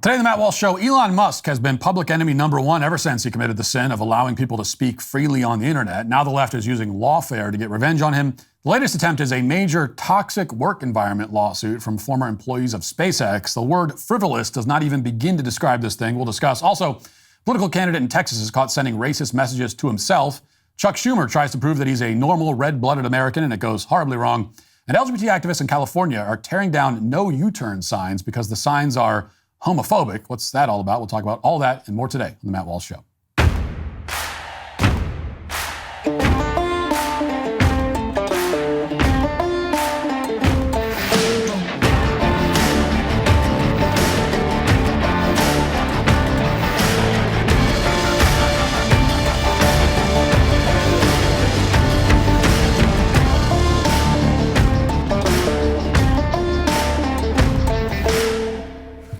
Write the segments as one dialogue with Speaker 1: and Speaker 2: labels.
Speaker 1: Today, the Matt Walsh Show, Elon Musk has been public enemy number one ever since he committed the sin of allowing people to speak freely on the internet. Now the left is using Lawfare to get revenge on him. The latest attempt is a major toxic work environment lawsuit from former employees of SpaceX. The word frivolous does not even begin to describe this thing. We'll discuss. Also, political candidate in Texas is caught sending racist messages to himself. Chuck Schumer tries to prove that he's a normal red-blooded American, and it goes horribly wrong. And LGBT activists in California are tearing down no U-turn signs because the signs are homophobic. What's that all about? We'll talk about all that and more today on The Matt Walsh Show.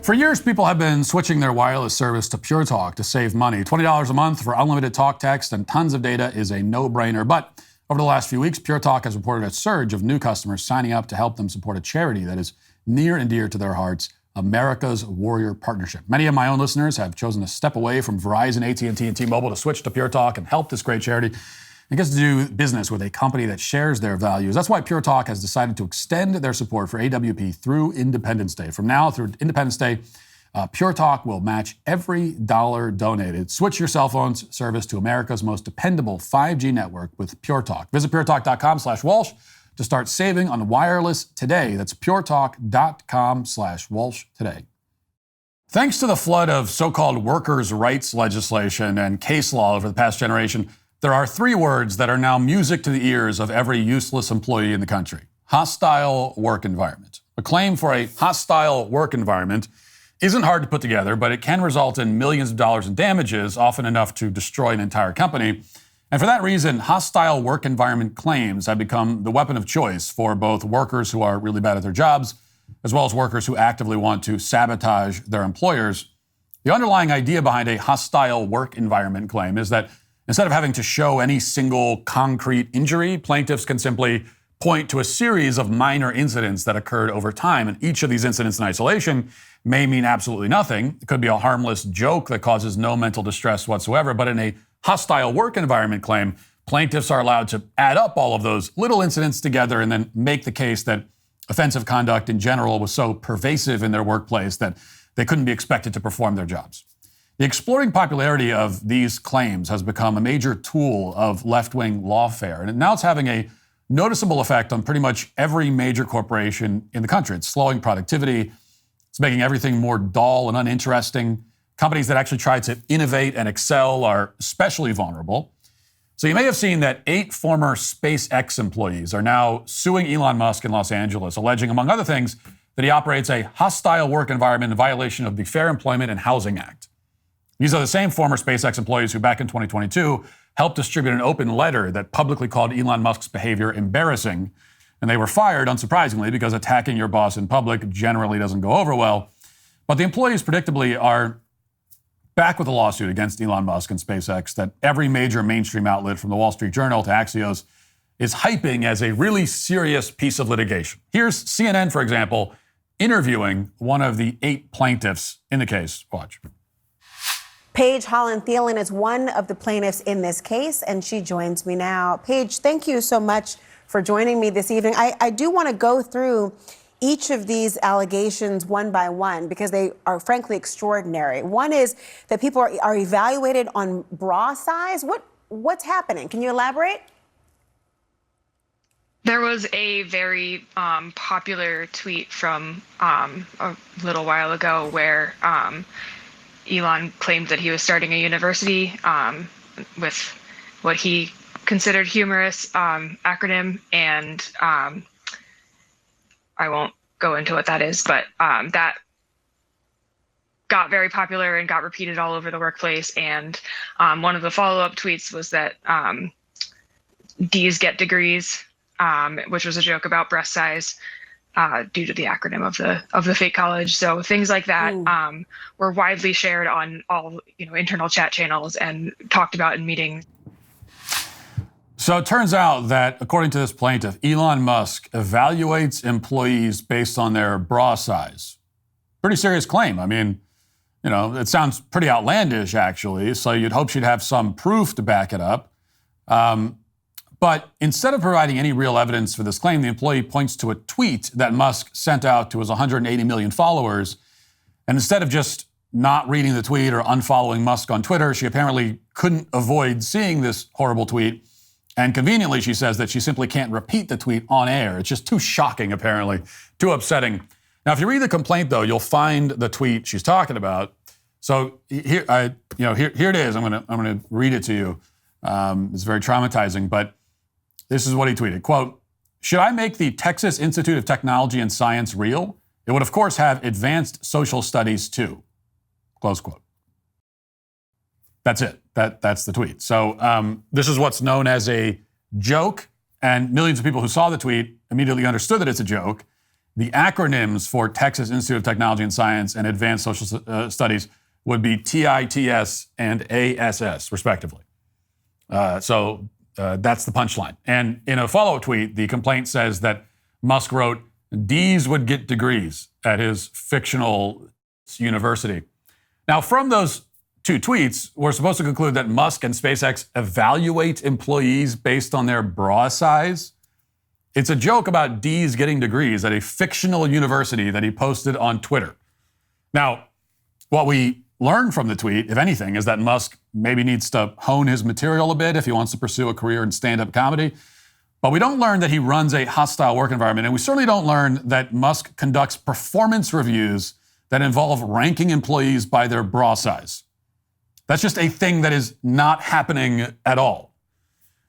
Speaker 1: For years, people have been switching their wireless service to Pure Talk to save money. $20 a month for unlimited talk, text, and tons of data is a no-brainer. But over the last few weeks, Pure Talk has reported a surge of new customers signing up to help them support a charity that is near and dear to their hearts, America's Warrior Partnership. Many of my own listeners have chosen to step away from Verizon, AT&T, and T-Mobile to switch to Pure Talk and help this great charity. It gets to do business with a company that shares their values. That's why Pure Talk has decided to extend their support for AWP through Independence Day. From now through Independence Day, Pure Talk will match every dollar donated. Switch your cell phone service to America's most dependable 5G network with Pure Talk. Visit puretalk.com/Walsh to start saving on wireless today. That's puretalk.com/Walsh today. Thanks to the flood of so-called workers' rights legislation and case law over the past generation, there are three words that are now music to the ears of every useless employee in the country. Hostile work environment. A claim for a hostile work environment isn't hard to put together, but it can result in millions of dollars in damages, often enough to destroy an entire company. And for that reason, hostile work environment claims have become the weapon of choice for both workers who are really bad at their jobs, as well as workers who actively want to sabotage their employers. The underlying idea behind a hostile work environment claim is that instead of having to show any single concrete injury, plaintiffs can simply point to a series of minor incidents that occurred over time. And each of these incidents in isolation may mean absolutely nothing. It could be a harmless joke that causes no mental distress whatsoever. But in a hostile work environment claim, plaintiffs are allowed to add up all of those little incidents together and then make the case that offensive conduct in general was so pervasive in their workplace that they couldn't be expected to perform their jobs. The exploding popularity of these claims has become a major tool of left-wing lawfare, and now it's having a noticeable effect on pretty much every major corporation in the country. It's slowing productivity. It's making everything more dull and uninteresting. Companies that actually try to innovate and excel are especially vulnerable. So you may have seen that 8 former SpaceX employees are now suing Elon Musk in Los Angeles, alleging, among other things, that he operates a hostile work environment in violation of the Fair Employment and Housing Act. These are the same former SpaceX employees who back in 2022 helped distribute an open letter that publicly called Elon Musk's behavior embarrassing. And they were fired, unsurprisingly, because attacking your boss in public generally doesn't go over well. But the employees, predictably, are back with a lawsuit against Elon Musk and SpaceX that every major mainstream outlet, from the Wall Street Journal to Axios, is hyping as a really serious piece of litigation. Here's CNN, for example, interviewing one of the 8 plaintiffs in the case. Watch.
Speaker 2: Paige Holland-Thielen is one of the plaintiffs in this case, and she joins me now. Paige, thank you so much for joining me this evening. I do want to go through each of these allegations one by one because they are frankly extraordinary. One is that people are evaluated on bra size. What's happening? Can you elaborate?
Speaker 3: There was a very popular tweet from a little while ago where Elon claimed that he was starting a university with what he considered humorous acronym, and I won't go into what that is, but that got very popular and got repeated all over the workplace. And one of the follow-up tweets was that D's get degrees, which was a joke about breast size. Due to the acronym of the fake college. So things like that were widely shared on all internal chat channels and talked about in meetings.
Speaker 1: So it turns out that, according to this plaintiff, Elon Musk evaluates employees based on their bra size. Pretty serious claim. I mean, It sounds pretty outlandish, actually, so you'd hope she'd have some proof to back it up. But instead of providing any real evidence for this claim, the employee points to a tweet that Musk sent out to his 180 million followers. And instead of just not reading the tweet or unfollowing Musk on Twitter, she apparently couldn't avoid seeing this horrible tweet. And conveniently, she says that she simply can't repeat the tweet on air. It's just too shocking, apparently, too upsetting. Now, if you read the complaint, though, you'll find the tweet she's talking about. So here it is. I'm gonna read it to you. It's very traumatizing, but this is what he tweeted. Quote, "Should I make the Texas Institute of Technology and Science real? It would, of course, have advanced social studies, too." Close quote. That's it. That's the tweet. So this is what's known as a joke, and millions of people who saw the tweet immediately understood that it's a joke. The acronyms for Texas Institute of Technology and Science and Advanced Social Studies would be TITS and ASS, respectively. So that's the punchline. And in a follow-up tweet, the complaint says that Musk wrote, "D's would get degrees" at his fictional university. Now, from those two tweets, we're supposed to conclude that Musk and SpaceX evaluate employees based on their bra size. It's a joke about D's getting degrees at a fictional university that he posted on Twitter. Now, what we learn from the tweet, if anything, is that Musk maybe needs to hone his material a bit if he wants to pursue a career in stand-up comedy. But we don't learn that he runs a hostile work environment, and we certainly don't learn that Musk conducts performance reviews that involve ranking employees by their bra size. That's just a thing that is not happening at all.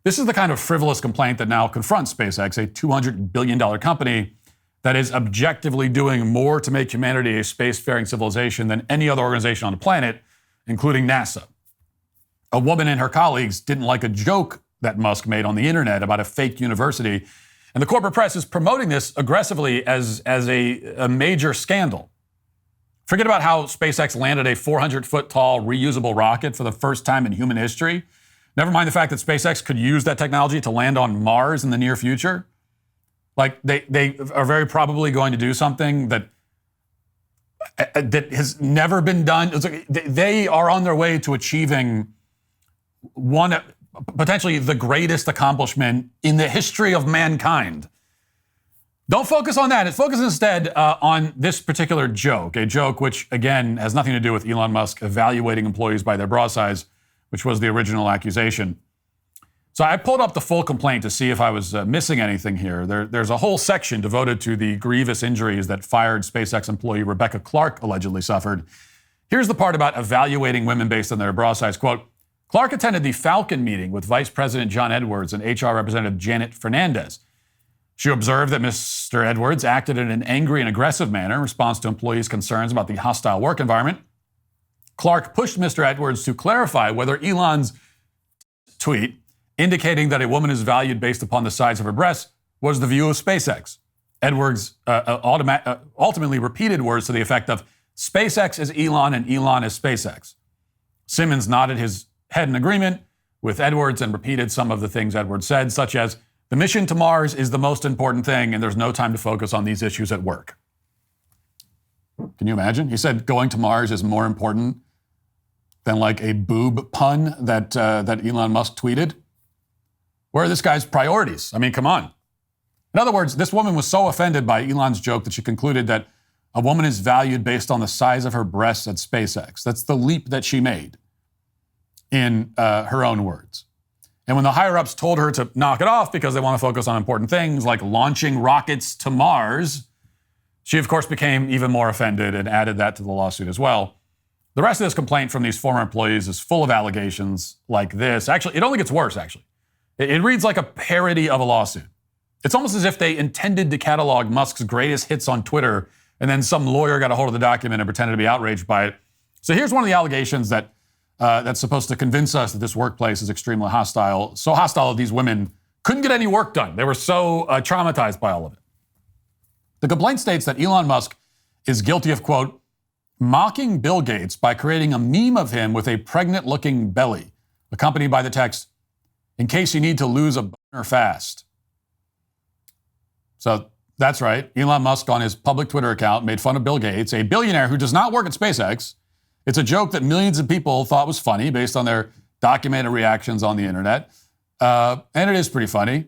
Speaker 1: This is the kind of frivolous complaint that now confronts SpaceX, a $200 billion company that is objectively doing more to make humanity a spacefaring civilization than any other organization on the planet, including NASA. A woman and her colleagues didn't like a joke that Musk made on the internet about a fake university, and the corporate press is promoting this aggressively as a major scandal. Forget about how SpaceX landed a 400-foot tall reusable rocket for the first time in human history. Never mind the fact that SpaceX could use that technology to land on Mars in the near future. Like, they are very probably going to do something that has never been done. It's like they are on their way to achieving potentially the greatest accomplishment in the history of mankind. Don't focus on that. Focus instead on this particular joke, a joke which, again, has nothing to do with Elon Musk evaluating employees by their bra size, which was the original accusation. So I pulled up the full complaint to see if I was missing anything here. There's a whole section devoted to the grievous injuries that fired SpaceX employee Rebecca Clark allegedly suffered. Here's the part about evaluating women based on their bra size. Quote, "Clark attended the Falcon meeting with Vice President John Edwards and HR Representative Janet Fernandez. She observed that Mr. Edwards acted in an angry and aggressive manner in response to employees' concerns about the hostile work environment. Clark pushed Mr. Edwards to clarify whether Elon's tweet indicating that a woman is valued based upon the size of her breasts was the view of SpaceX. Edwards ultimately repeated words to the effect of, 'SpaceX is Elon and Elon is SpaceX.' Simmons nodded his head in agreement with Edwards and repeated some of the things Edwards said, such as, 'The mission to Mars is the most important thing, and there's no time to focus on these issues at work.'" Can you imagine? He said going to Mars is more important than like a boob pun that Elon Musk tweeted. Where are this guy's priorities? I mean, come on. In other words, this woman was so offended by Elon's joke that she concluded that a woman is valued based on the size of her breasts at SpaceX. That's the leap that she made, in her own words. And when the higher-ups told her to knock it off because they want to focus on important things like launching rockets to Mars, she, of course, became even more offended and added that to the lawsuit as well. The rest of this complaint from these former employees is full of allegations like this. Actually, it only gets worse, actually. It reads like a parody of a lawsuit. It's almost as if they intended to catalog Musk's greatest hits on Twitter, and then some lawyer got a hold of the document and pretended to be outraged by it. So here's one of the allegations that's supposed to convince us that this workplace is extremely hostile. So hostile that these women couldn't get any work done. They were so traumatized by all of it. The complaint states that Elon Musk is guilty of, quote, "mocking Bill Gates by creating a meme of him with a pregnant-looking belly, accompanied by the text, 'in case you need to lose a boner fast.'" So that's right. Elon Musk on his public Twitter account made fun of Bill Gates, a billionaire who does not work at SpaceX, It's a joke that millions of people thought was funny based on their documented reactions on the internet. And it is pretty funny.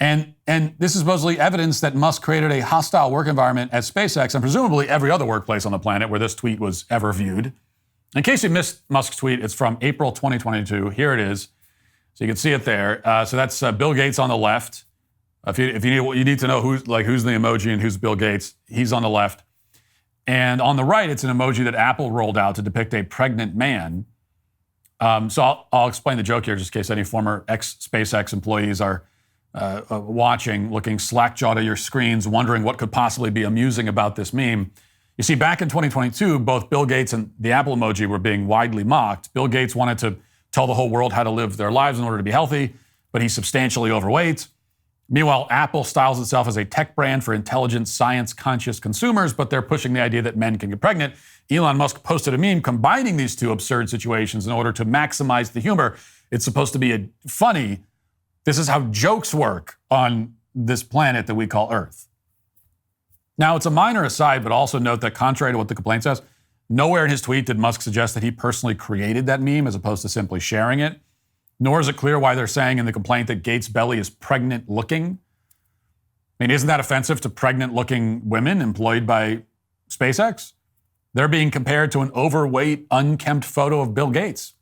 Speaker 1: And this is supposedly evidence that Musk created a hostile work environment at SpaceX and presumably every other workplace on the planet where this tweet was ever viewed. In case you missed Musk's tweet, it's from April 2022. Here it is. So you can see it there. So that's Bill Gates on the left. If you need to know who's the emoji and who's Bill Gates, he's on the left. And on the right, it's an emoji that Apple rolled out to depict a pregnant man. So I'll explain the joke here just in case any former ex-SpaceX employees are watching, looking slack-jawed at your screens, wondering what could possibly be amusing about this meme. You see, back in 2022, both Bill Gates and the Apple emoji were being widely mocked. Bill Gates wanted to tell the whole world how to live their lives in order to be healthy, but he's substantially overweight. Meanwhile, Apple styles itself as a tech brand for intelligent, science-conscious consumers, but they're pushing the idea that men can get pregnant. Elon Musk posted a meme combining these two absurd situations in order to maximize the humor. It's supposed to be funny. This is how jokes work on this planet that we call Earth. Now, it's a minor aside, but also note that contrary to what the complaint says, nowhere in his tweet did Musk suggest that he personally created that meme as opposed to simply sharing it. Nor is it clear why they're saying in the complaint that Gates' belly is pregnant looking. I mean, isn't that offensive to pregnant looking women employed by SpaceX? They're being compared to an overweight, unkempt photo of Bill Gates.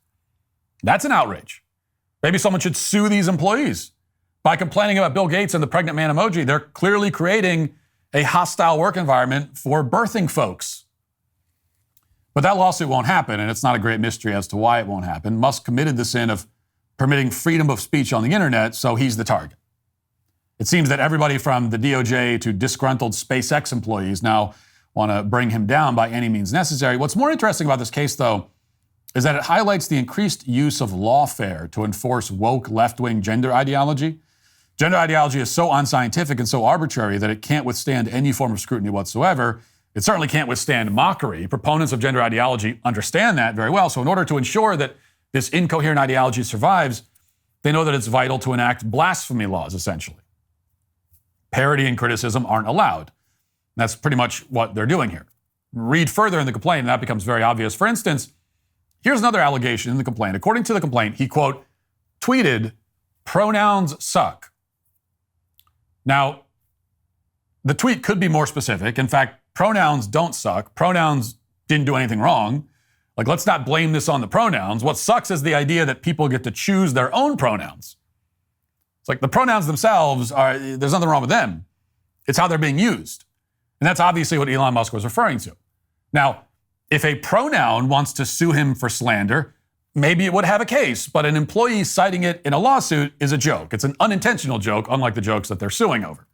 Speaker 1: That's an outrage. Maybe someone should sue these employees. By complaining about Bill Gates and the pregnant man emoji, they're clearly creating a hostile work environment for birthing folks. But that lawsuit won't happen, and it's not a great mystery as to why it won't happen. Musk committed the sin of permitting freedom of speech on the internet, so he's the target. It seems that everybody from the DOJ to disgruntled SpaceX employees now want to bring him down by any means necessary. What's more interesting about this case, though, is that it highlights the increased use of lawfare to enforce woke left-wing gender ideology. Gender ideology is so unscientific and so arbitrary that it can't withstand any form of scrutiny whatsoever. It certainly can't withstand mockery. Proponents of gender ideology understand that very well. So in order to ensure that this incoherent ideology survives, they know that it's vital to enact blasphemy laws, essentially. Parody and criticism aren't allowed. That's pretty much what they're doing here. Read further in the complaint, and that becomes very obvious. For instance, here's another allegation in the complaint. According to the complaint, he, quote, tweeted, "Pronouns suck." Now, the tweet could be more specific. In fact, pronouns don't suck. Pronouns didn't do anything wrong. Like, let's not blame this on the pronouns. What sucks is the idea that people get to choose their own pronouns. It's like the pronouns themselves there's nothing wrong with them. It's how they're being used. And that's obviously what Elon Musk was referring to. Now, if a pronoun wants to sue him for slander, maybe it would have a case, but an employee citing it in a lawsuit is a joke. It's an unintentional joke, unlike the jokes that they're suing over.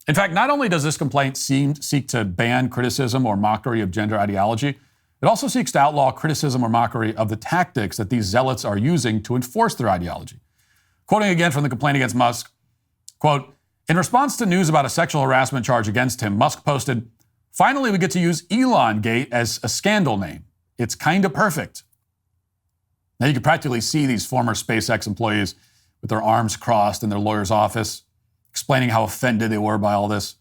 Speaker 1: In fact, not only does this complaint seek to ban criticism or mockery of gender ideology, it also seeks to outlaw criticism or mockery of the tactics that these zealots are using to enforce their ideology. Quoting again from the complaint against Musk, quote, "In response to news about a sexual harassment charge against him, Musk posted, 'Finally, we get to use Elon Gate as a scandal name. It's kind of perfect.'" Now you can practically see these former SpaceX employees with their arms crossed in their lawyer's office, explaining how offended they were by all this.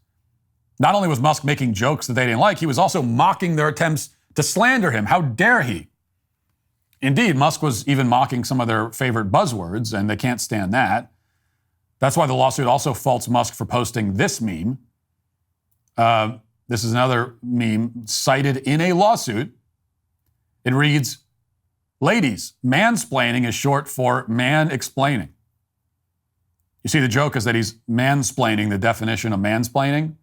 Speaker 1: Not only was Musk making jokes that they didn't like, he was also mocking their attempts to slander him. How dare he? Indeed, Musk was even mocking some of their favorite buzzwords, and they can't stand that. That's why the lawsuit also faults Musk for posting this meme. This is another meme cited in a lawsuit. It reads, "Ladies, mansplaining is short for man explaining." You see, the joke is that he's mansplaining the definition of mansplaining.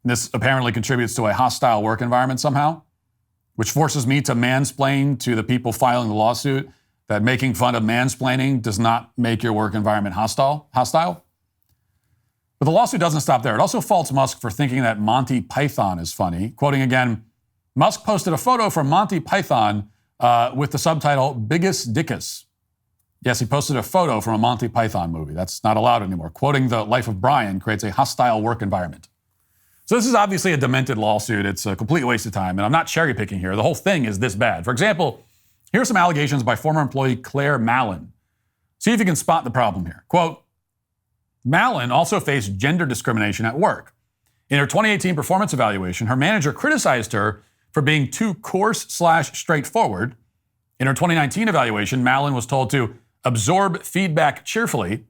Speaker 1: This apparently contributes to a hostile work environment somehow, which forces me to mansplain to the people filing the lawsuit that making fun of mansplaining does not make your work environment hostile. But the lawsuit doesn't stop there. It also faults Musk for thinking that Monty Python is funny. Quoting again, Musk posted a photo from Monty Python with the subtitle, "Biggest Dickus." Yes, he posted a photo from a Monty Python movie. That's not allowed anymore. Quoting The Life of Brian creates a hostile work environment. So this is obviously a demented lawsuit. It's a complete waste of time, and I'm not cherry picking here. The whole thing is this bad. For example, here are some allegations by former employee Claire Mallon. See if you can spot the problem here. Quote, "Mallon also faced gender discrimination at work. In her 2018 performance evaluation, her manager criticized her for for being too coarse/straightforward. In her 2019 evaluation, Mallon was told to absorb feedback cheerfully.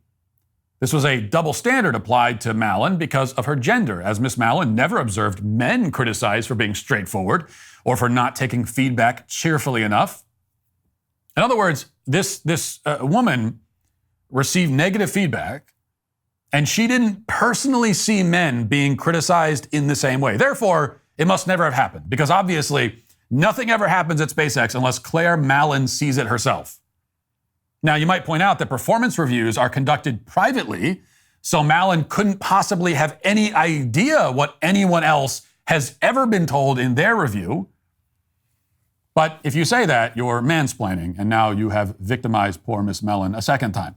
Speaker 1: This was a double standard applied to Mallon because of her gender, as Miss Mallon never observed men criticized for being straightforward or for not taking feedback cheerfully enough. In other words, this woman received negative feedback, and she didn't personally see men being criticized in the same way. Therefore, it must never have happened, because obviously nothing ever happens at SpaceX unless Claire Mallon sees it herself. Now, you might point out that performance reviews are conducted privately, so Mallon couldn't possibly have any idea what anyone else has ever been told in their review. But if you say that, you're mansplaining, and now you have victimized poor Miss Mallon a second time.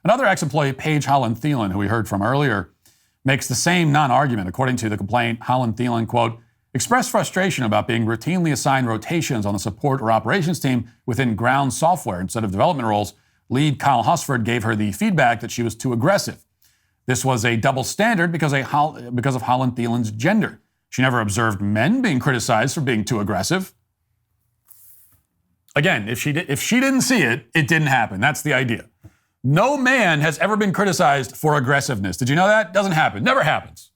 Speaker 1: Another ex-employee, Paige Holland-Thielen, who we heard from earlier, makes the same non-argument. According to the complaint, Holland-Thielen, quote, expressed frustration about being routinely assigned rotations on the support or operations team within ground software instead of development roles. Lead Kyle Husford gave her the feedback that she was too aggressive. This was a double standard because of Holland-Thielen's gender. She never observed men being criticized for being too aggressive. Again, if she didn't see it, it didn't happen. That's the idea. No man has ever been criticized for aggressiveness. Did you know that? Doesn't happen. Never happens.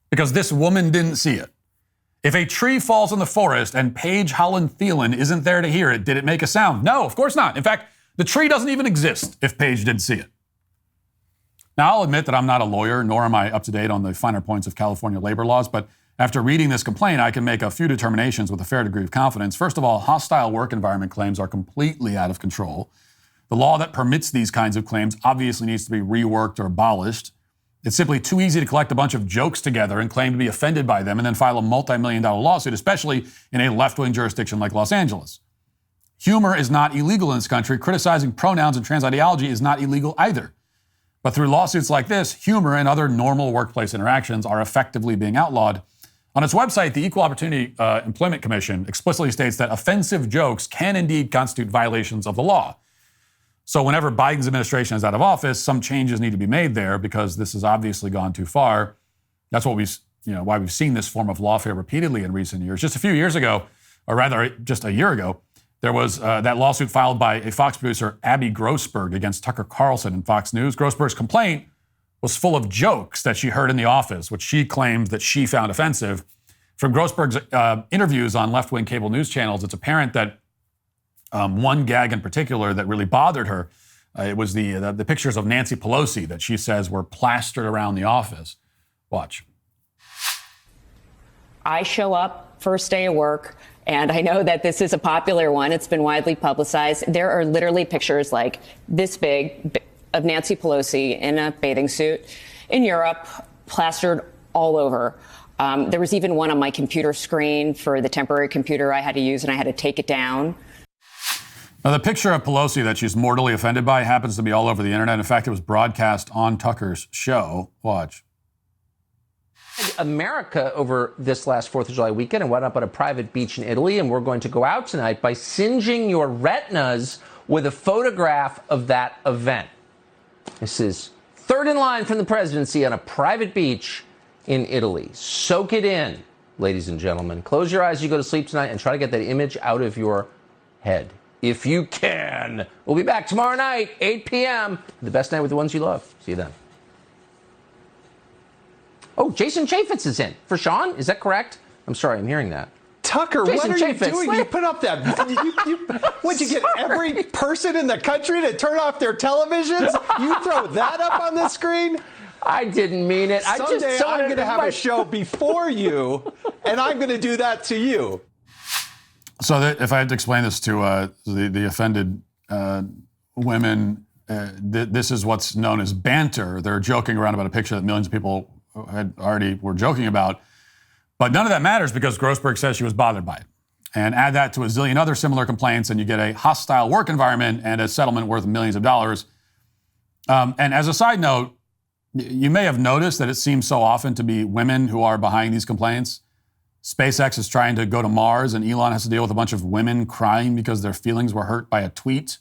Speaker 1: Because this woman didn't see it. If a tree falls in the forest and Paige Holland-Thielen isn't there to hear it, did it make a sound? No, of course not. In fact, the tree doesn't even exist if Paige didn't see it. Now, I'll admit that I'm not a lawyer, nor am I up to date on the finer points of California labor laws, but after reading this complaint, I can make a few determinations with a fair degree of confidence. First of all, hostile work environment claims are completely out of control. The law that permits these kinds of claims obviously needs to be reworked or abolished. It's simply too easy to collect a bunch of jokes together and claim to be offended by them and then file a multi-million-dollar lawsuit, especially in a left-wing jurisdiction like Los Angeles. Humor is not illegal in this country. Criticizing pronouns and trans ideology is not illegal either. But through lawsuits like this, humor and other normal workplace interactions are effectively being outlawed. On its website, the Equal Opportunity Employment Commission explicitly states that offensive jokes can indeed constitute violations of the law. So whenever Biden's administration is out of office, some changes need to be made there because this has obviously gone too far. That's what why we've seen this form of lawfare repeatedly in recent years. Just a few years ago, or rather just a year ago, there was that lawsuit filed by a Fox producer, Abby Grossberg, against Tucker Carlson and Fox News. Grossberg's complaint was full of jokes that she heard in the office, which she claimed that she found offensive. From Grossberg's interviews on left-wing cable news channels, it's apparent that one gag in particular that really bothered her, it was the pictures of Nancy Pelosi that she says were plastered around the office. Watch.
Speaker 4: I show up first day of work, and I know that this is a popular one. It's been widely publicized. There are literally pictures like this big of Nancy Pelosi in a bathing suit in Europe, plastered all over. There was even one on my computer screen for the temporary computer I had to use, and I had to take it down.
Speaker 1: Now, the picture of Pelosi that she's mortally offended by happens to be all over the internet. In fact, it was broadcast on Tucker's show. Watch.
Speaker 5: America over this last 4th of July weekend and went up on a private beach in Italy, and we're going to go out tonight by singeing your retinas with a photograph of that event. This is third in line from the presidency on a private beach in Italy. Soak it in, ladies and gentlemen. Close your eyes as you go to sleep tonight and try to get that image out of your head. If you can. We'll be back tomorrow night, 8 p.m. The best night with the ones you love. See you then. Oh, Jason Chaffetz is in. For Sean, is that correct? I'm sorry, I'm hearing that.
Speaker 6: Tucker,
Speaker 5: Jason
Speaker 6: what are
Speaker 5: Chaffetz.
Speaker 6: you doing? You put up that. What'd you get every person in the country to turn off their televisions? You throw that up on the screen?
Speaker 5: I didn't mean it.
Speaker 6: Someday I'm going to have a show before you, and I'm going to do that to you.
Speaker 1: So if I had to explain this to the offended women, this is what's known as banter. They're joking around about a picture that millions of people were joking about. But none of that matters because Grossberg says she was bothered by it. And add that to a zillion other similar complaints, and you get a hostile work environment and a settlement worth millions of dollars. And as a side note, you may have noticed that it seems so often to be women who are behind these complaints. SpaceX is trying to go to Mars, and Elon has to deal with a bunch of women crying because their feelings were hurt by a tweet.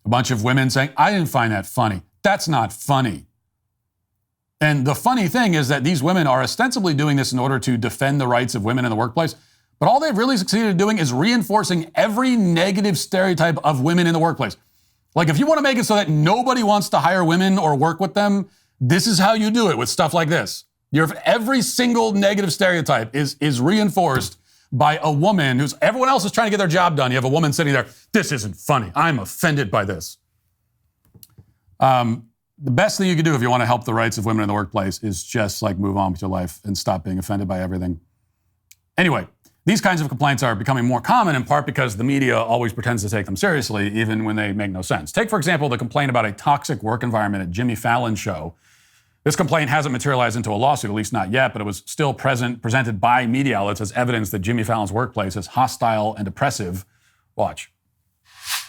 Speaker 1: A bunch of women saying, I didn't find that funny. That's not funny. And the funny thing is that these women are ostensibly doing this in order to defend the rights of women in the workplace, But all they've really succeeded in doing is reinforcing every negative stereotype of women in the workplace. Like, if you want to make it so that nobody wants to hire women or work with them, this is how you do it with stuff like this. Every single negative stereotype is reinforced by a woman who's, everyone else is trying to get their job done. You have a woman sitting there, this isn't funny. I'm offended by this. The best thing you can do if you want to help the rights of women in the workplace is just like move on with your life and stop being offended by everything. Anyway, these kinds of complaints are becoming more common in part because the media always pretends to take them seriously, even when they make no sense. Take, for example, the complaint about a toxic work environment at Jimmy Fallon's show. This complaint hasn't materialized into a lawsuit, at least not yet, but it was still presented by media outlets as evidence that Jimmy Fallon's workplace is hostile and oppressive. Watch.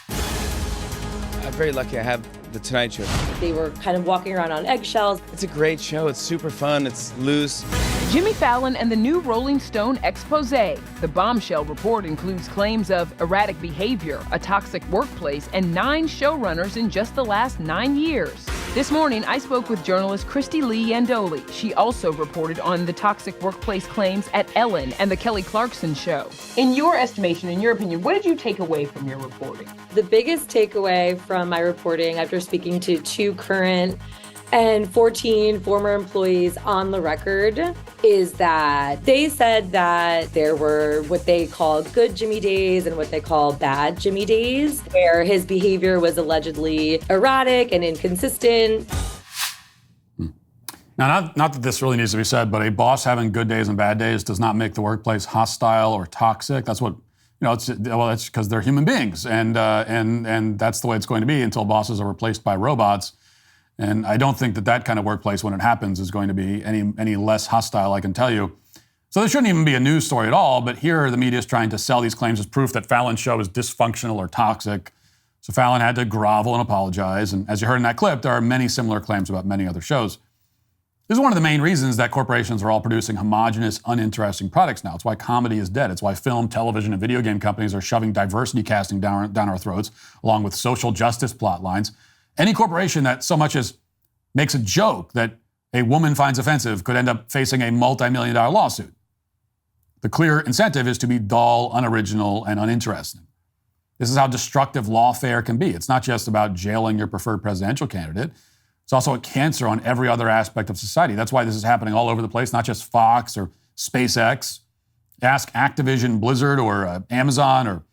Speaker 7: I'm very lucky I have The Tonight Show.
Speaker 8: They were kind of walking around on eggshells.
Speaker 7: It's a great show. It's super fun. It's loose.
Speaker 9: Jimmy Fallon and the new Rolling Stone expose. The bombshell report includes claims of erratic behavior, a toxic workplace, and 9 showrunners in just the last 9 years. This morning, I spoke with journalist Christy Lee Yandoli. She also reported on the toxic workplace claims at Ellen and the Kelly Clarkson Show. In your estimation, in your opinion, what did you take away from your reporting?
Speaker 8: The biggest takeaway from my reporting, after speaking to 2 current and 14 former employees on the record, is that they said that there were what they call good Jimmy days and what they call bad Jimmy days, where his behavior was allegedly erratic and inconsistent.
Speaker 1: Now, not that this really needs to be said, but a boss having good days and bad days does not make the workplace hostile or toxic. That's what, it's because they're human beings, and that's the way it's going to be until bosses are replaced by robots. And I don't think that kind of workplace, when it happens, is going to be any less hostile, I can tell you. So there shouldn't even be a news story at all, but here the media is trying to sell these claims as proof that Fallon's show is dysfunctional or toxic. So Fallon had to grovel and apologize. And as you heard in that clip, there are many similar claims about many other shows. This is one of the main reasons that corporations are all producing homogenous, uninteresting products now. It's why comedy is dead. It's why film, television, and video game companies are shoving diversity casting down our throats, along with social justice plot lines. Any corporation that so much as makes a joke that a woman finds offensive could end up facing a multi-million-dollar lawsuit. The clear incentive is to be dull, unoriginal, and uninteresting. This is how destructive lawfare can be. It's not just about jailing your preferred presidential candidate. It's also a cancer on every other aspect of society. That's why this is happening all over the place, not just Fox or SpaceX. Ask Activision, Blizzard, or Amazon, or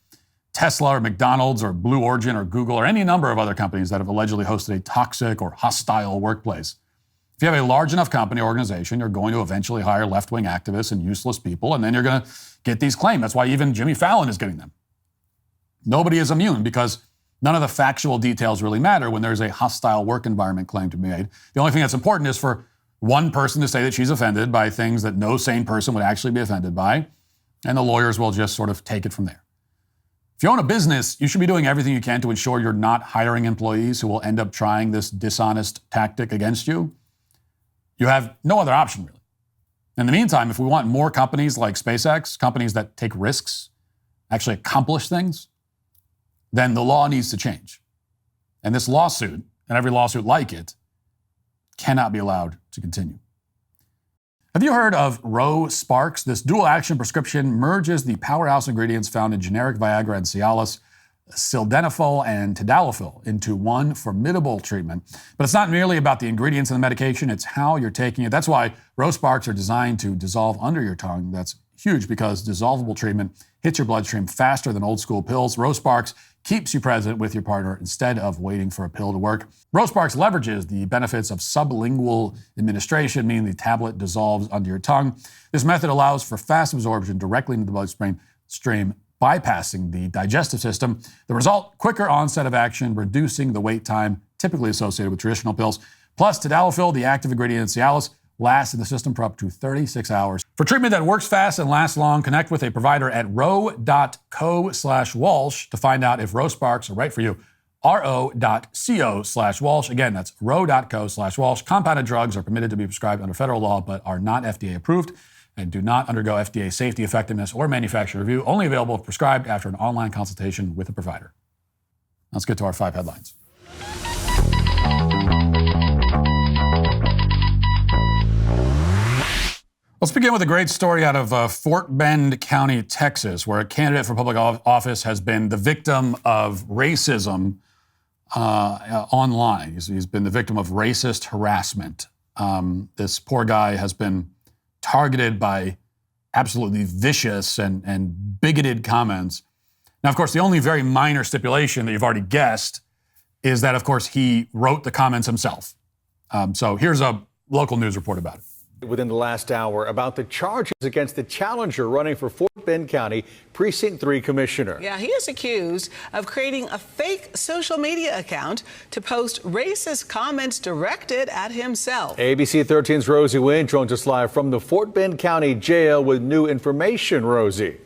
Speaker 1: Tesla, or McDonald's, or Blue Origin, or Google, or any number of other companies that have allegedly hosted a toxic or hostile workplace. If you have a large enough company or organization, you're going to eventually hire left-wing activists and useless people, and then you're going to get these claims. That's why even Jimmy Fallon is getting them. Nobody is immune because none of the factual details really matter when there's a hostile work environment claim to be made. The only thing that's important is for one person to say that she's offended by things that no sane person would actually be offended by, and the lawyers will just sort of take it from there. If you own a business, you should be doing everything you can to ensure you're not hiring employees who will end up trying this dishonest tactic against you. You have no other option, really. In the meantime, if we want more companies like SpaceX, companies that take risks, actually accomplish things, then the law needs to change. And this lawsuit, and every lawsuit like it, cannot be allowed to continue. Have you heard of Roe Sparks? This dual-action prescription merges the powerhouse ingredients found in generic Viagra and Cialis, sildenafil and tadalafil, into one formidable treatment. But it's not merely about the ingredients in the medication, it's how you're taking it. That's why Roe Sparks are designed to dissolve under your tongue. That's huge because dissolvable treatment hits your bloodstream faster than old-school pills. Roe Sparks keeps you present with your partner instead of waiting for a pill to work. Roe Sparks leverages the benefits of sublingual administration, meaning the tablet dissolves under your tongue. This method allows for fast absorption directly into the bloodstream, bypassing the digestive system. The result, quicker onset of action, reducing the wait time typically associated with traditional pills. Plus, tadalafil, the active ingredient in Cialis, lasts in the system for up to 36 hours. For treatment that works fast and lasts long, connect with a provider at ro.co/Walsh to find out if Roe Sparks are right for you. ro.co/Walsh. Again, that's ro.co/Walsh. Compounded drugs are permitted to be prescribed under federal law, but are not FDA approved and do not undergo FDA safety, effectiveness, or manufacturer review. Only available if prescribed after an online consultation with a provider. Let's get to our 5 headlines. Let's begin with a great story out of Fort Bend County, Texas, where a candidate for public office has been the victim of racism online. He's been the victim of racist harassment. This poor guy has been targeted by absolutely vicious and bigoted comments. Now, of course, the only very minor stipulation that you've already guessed is that, of course, he wrote the comments himself. So here's a local news report about it.
Speaker 6: Within the last hour about the charges against the challenger running for Fort Bend County Precinct 3 Commissioner.
Speaker 10: Yeah, he is accused of creating a fake social media account to post racist comments directed at himself.
Speaker 6: ABC 13's Rosie Wynn joins us live from the Fort Bend County Jail with new information. Rosie.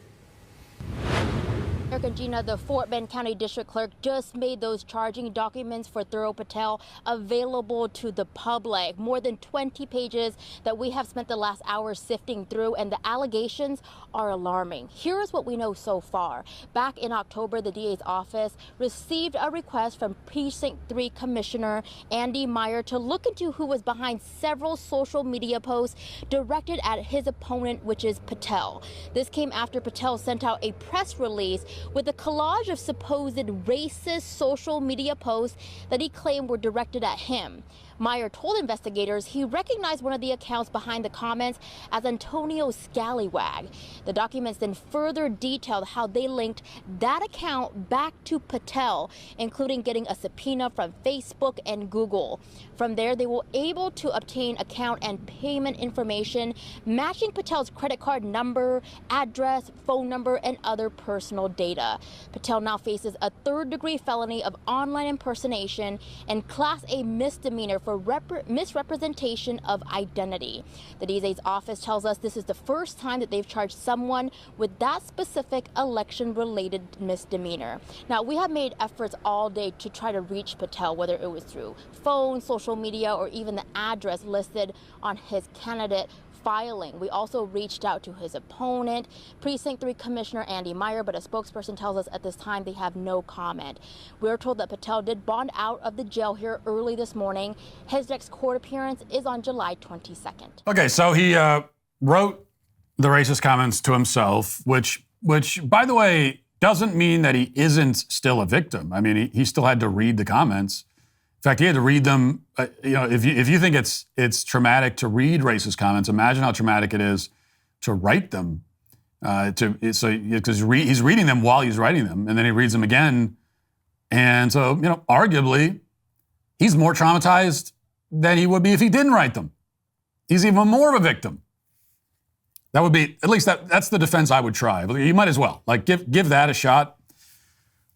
Speaker 11: And Gina, the Fort Bend County District Clerk just made those charging documents for Thurl Patel available to the public. More than 20 pages that we have spent the last hour sifting through, and the allegations are alarming. Here is what we know so far. Back in October, the DA's office received a request from Precinct 3 Commissioner Andy Meyer to look into who was behind several social media posts directed at his opponent, which is Patel. This came after Patel sent out a press release with a collage of supposed racist social media posts that he claimed were directed at him. Meyer told investigators he recognized one of the accounts behind the comments as Antonio Scallywag. The documents then further detailed how they linked that account back to Patel, including getting a subpoena from Facebook and Google. From there, they were able to obtain account and payment information matching Patel's credit card number, address, phone number, and other personal data. Patel now faces a third-degree felony of online impersonation and Class A misdemeanor for misrepresentation of identity. The DA's office tells us this is the first time that they've charged someone with that specific election-related misdemeanor. Now, we have made efforts all day to try to reach Patel, whether it was through phone, social media, or even the address listed on his candidate filing. We also reached out to his opponent, Precinct 3 Commissioner Andy Meyer, but a spokesperson tells us at this time they have no comment. We're told that Patel did bond out of the jail here early this morning. His next court appearance is on July 22nd.
Speaker 1: Okay, so he wrote the racist comments to himself, which, by the way, doesn't mean that he isn't still a victim. I mean, he still had to read the comments. In fact, he had to read them. If you think it's traumatic to read racist comments, imagine how traumatic it is to write them. Because he's reading them while he's writing them, and then he reads them again. And so, arguably, he's more traumatized than he would be if he didn't write them. He's even more of a victim. That would be, at least that's the defense I would try. You might as well give that a shot.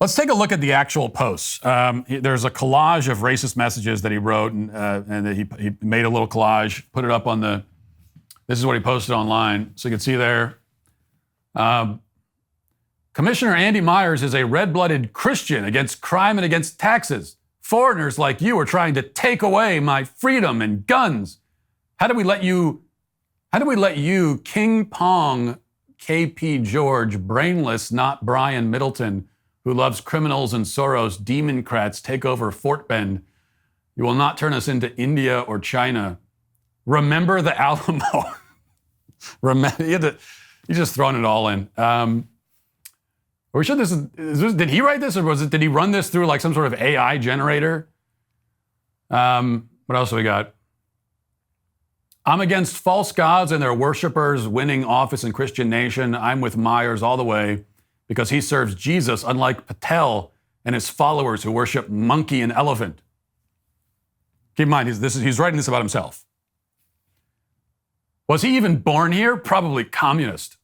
Speaker 1: Let's take a look at the actual posts. There's a collage of racist messages that he wrote, and that he made a little collage, put it up on this is what he posted online. So you can see there. Commissioner Andy Myers is a red-blooded Christian against crime and against taxes. Foreigners like you are trying to take away my freedom and guns. How do we let you, King Pong, KP George, brainless, not Brian Middleton, who loves criminals and Soros, Democrats, take over Fort Bend? You will not turn us into India or China. Remember the Alamo. You're just throwing it all in. Are we sure did he write this, or did he run this through like some sort of AI generator? What else have we got? I'm against false gods and their worshipers winning office in Christian nation. I'm with Myers all the way, because he serves Jesus, unlike Patel and his followers who worship monkey and elephant. Keep in mind, he's writing this about himself. Was he even born here? Probably communist.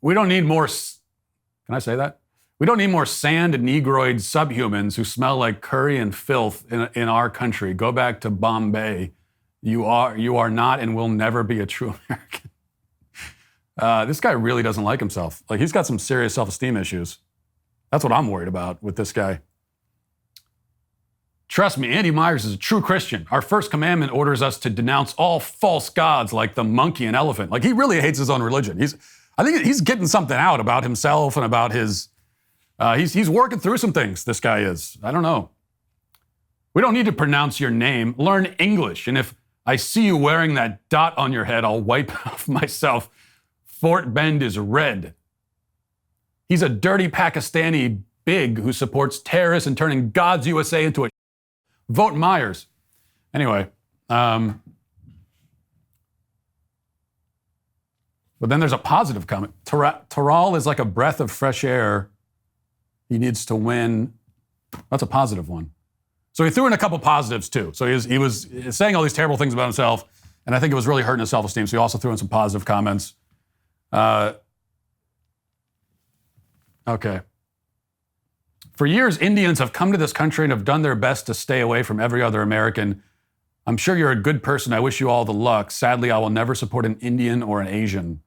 Speaker 1: We don't need more, can I say that? We don't need more sand and negroid subhumans who smell like curry and filth in our country. Go back to Bombay. You are not and will never be a true American. This guy really doesn't like himself. Like, he's got some serious self-esteem issues. That's what I'm worried about with this guy. Trust me, Andy Myers is a true Christian. Our first commandment orders us to denounce all false gods like the monkey and elephant. Like, he really hates his own religion. I think he's getting something out about himself and about his, he's working through some things, this guy is. I don't know. We don't need to pronounce your name. Learn English. And if I see you wearing that dot on your head, I'll wipe off myself. Fort Bend is red. He's a dirty Pakistani big who supports terrorists and turning God's USA into a vote Myers. Anyway, but then there's a positive comment. Taral is like a breath of fresh air. He needs to win. That's a positive one. So he threw in a couple positives too. So he was saying all these terrible things about himself, and I think it was really hurting his self-esteem. So he also threw in some positive comments. Okay. For years, Indians have come to this country and have done their best to stay away from every other American. I'm sure you're a good person. I wish you all the luck. Sadly, I will never support an Indian or an Asian.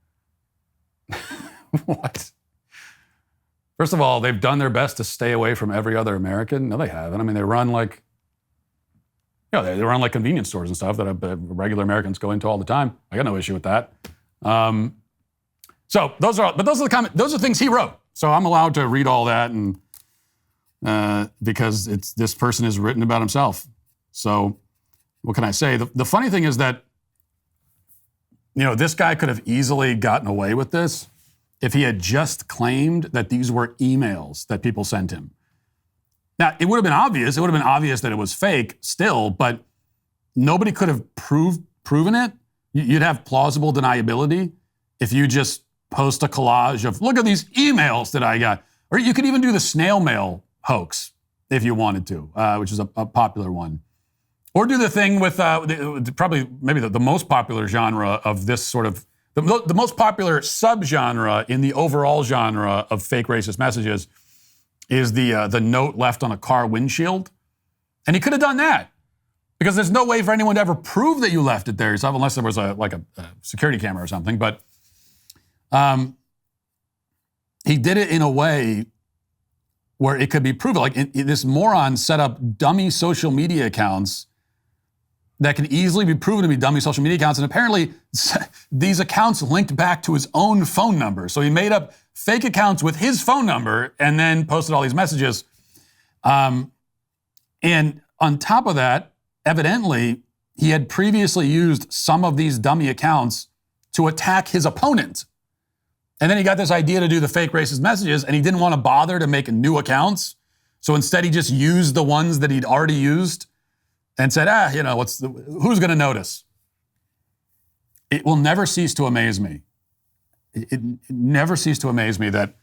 Speaker 1: What? First of all, they've done their best to stay away from every other American. No, they haven't. I mean, they run like, they run like convenience stores and stuff that regular Americans go into all the time. I got no issue with that. So those are the comments. Those are things he wrote. So I'm allowed to read all that, and because this person has written about himself. So what can I say? The funny thing is that, this guy could have easily gotten away with this if he had just claimed that these were emails that people sent him. Now, it would have been obvious. It would have been obvious that it was fake still, but nobody could have proven it. You'd have plausible deniability if you just post a collage of, look at these emails that I got. Or you could even do the snail mail hoax if you wanted to, which is a popular one. Or do the thing with probably maybe the most popular genre of this sort of, the most popular subgenre in the overall genre of fake racist messages is the note left on a car windshield. And he could have done that because there's no way for anyone to ever prove that you left it there yourself unless there was a security camera or something. But he did it in a way where it could be proven. Like this moron set up dummy social media accounts that can easily be proven to be dummy social media accounts. And apparently these accounts linked back to his own phone number. So he made up fake accounts with his phone number and then posted all these messages. And on top of that, evidently, he had previously used some of these dummy accounts to attack his opponent. And then he got this idea to do the fake racist messages, and he didn't want to bother to make new accounts. So instead, he just used the ones that he'd already used and said, who's going to notice? It will never cease to amaze me. It never ceased to amaze me that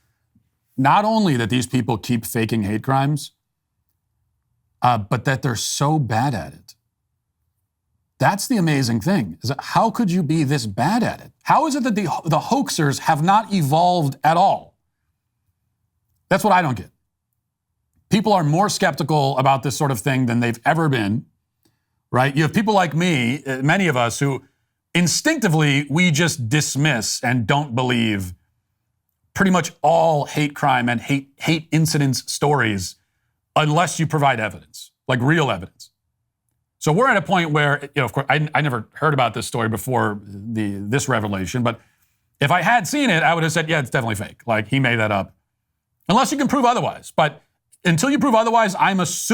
Speaker 1: not only that these people keep faking hate crimes, but that they're so bad at it. That's the amazing thing, is that how could you be this bad at it? How is it that the hoaxers have not evolved at all? That's what I don't get. People are more skeptical about this sort of thing than they've ever been, right? You have people like me, many of us, who instinctively we just dismiss and don't believe pretty much all hate crime and hate incidents stories unless you provide evidence, like real evidence. So we're at a point where, of course, I never heard about this story before this revelation, but if I had seen it, I would have said, yeah, it's definitely fake. Like, he made that up. Unless you can prove otherwise. But until you prove otherwise, I'm just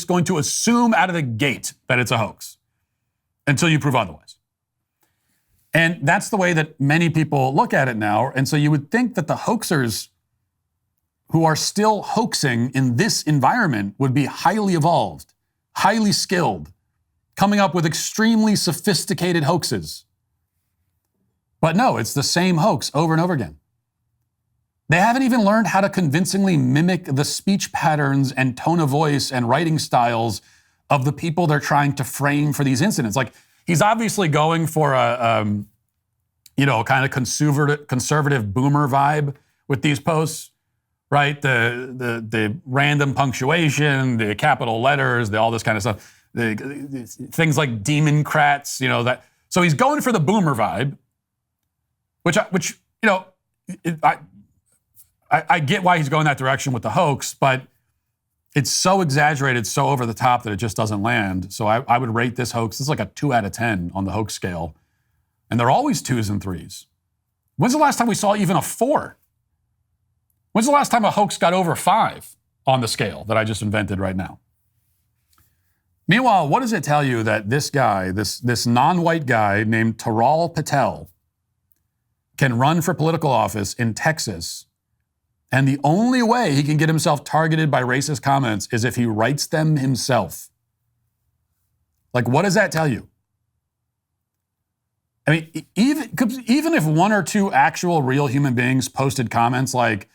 Speaker 1: going to assume out of the gate that it's a hoax until you prove otherwise. And that's the way that many people look at it now. And so you would think that the hoaxers who are still hoaxing in this environment would be highly evolved, highly skilled, coming up with extremely sophisticated hoaxes. But no, it's the same hoax over and over again. They haven't even learned how to convincingly mimic the speech patterns and tone of voice and writing styles of the people they're trying to frame for these incidents. Like, he's obviously going for a kind of conservative boomer vibe with these posts, right? The random punctuation, the capital letters, all this kind of stuff. The things like democrats, that. So he's going for the boomer vibe, which I get why he's going that direction with the hoax, but it's so exaggerated, so over the top that it just doesn't land. So I would rate this hoax, this is like a 2 out of 10 on the hoax scale. And they're always 2s and 3s. When's the last time we saw even a 4? When's the last time a hoax got over 5 on the scale that I just invented right now? Meanwhile, what does it tell you that this guy, this non-white guy named Taral Patel, can run for political office in Texas, and the only way he can get himself targeted by racist comments is if he writes them himself? Like, what does that tell you? I mean, even if one or two actual real human beings posted comments like,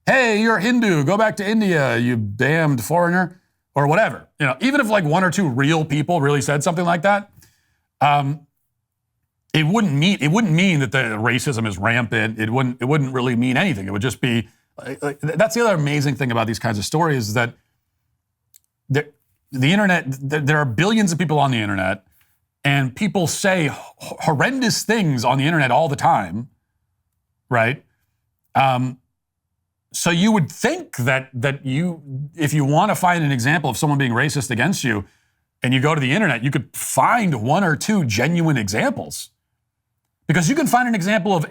Speaker 1: hey, you're Hindu, go back to India, you damned foreigner, or whatever, even if like one or two real people really said something like that, it wouldn't mean that the racism is rampant. It wouldn't really mean anything. It would just be, that's the other amazing thing about these kinds of stories, is that the internet, there are billions of people on the internet, and people say horrendous things on the internet all the time, right? So you would think that if you want to find an example of someone being racist against you, and you go to the internet, you could find one or two genuine examples. Because you can find an example of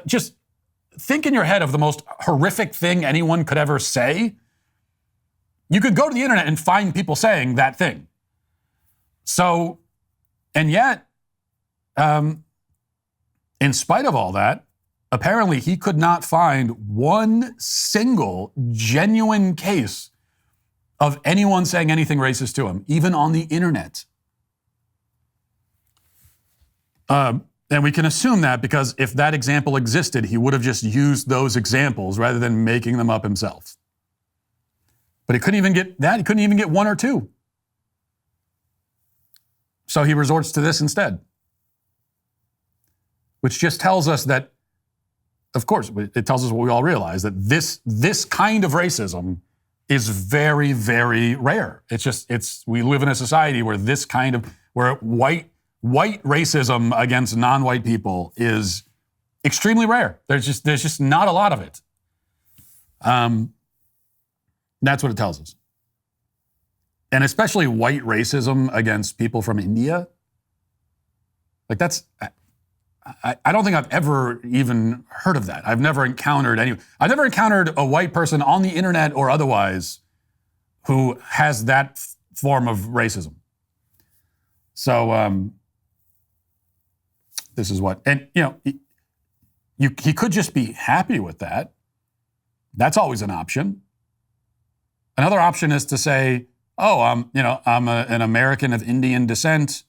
Speaker 1: just think in your head of the most horrific thing anyone could ever say. You could go to the internet and find people saying that thing. So, and yet, in spite of all that, apparently he could not find one single genuine case of anyone saying anything racist to him, even on the internet. And we can assume that because if that example existed, he would have just used those examples rather than making them up himself. But he couldn't even get that. He couldn't even get one or two. So he resorts to this instead. Which just tells us that, of course, it tells us what we all realize, that this kind of racism is very, very rare. We live in a society where where white racism against non-white people is extremely rare. There's just not a lot of it. That's what it tells us. And especially white racism against people from India. Like I don't think I've ever even heard of that. I've never encountered a white person on the internet or otherwise who has that form of racism. So, this is what, and he could just be happy with that. That's always an option. Another option is to say, oh, I'm an American of Indian descent.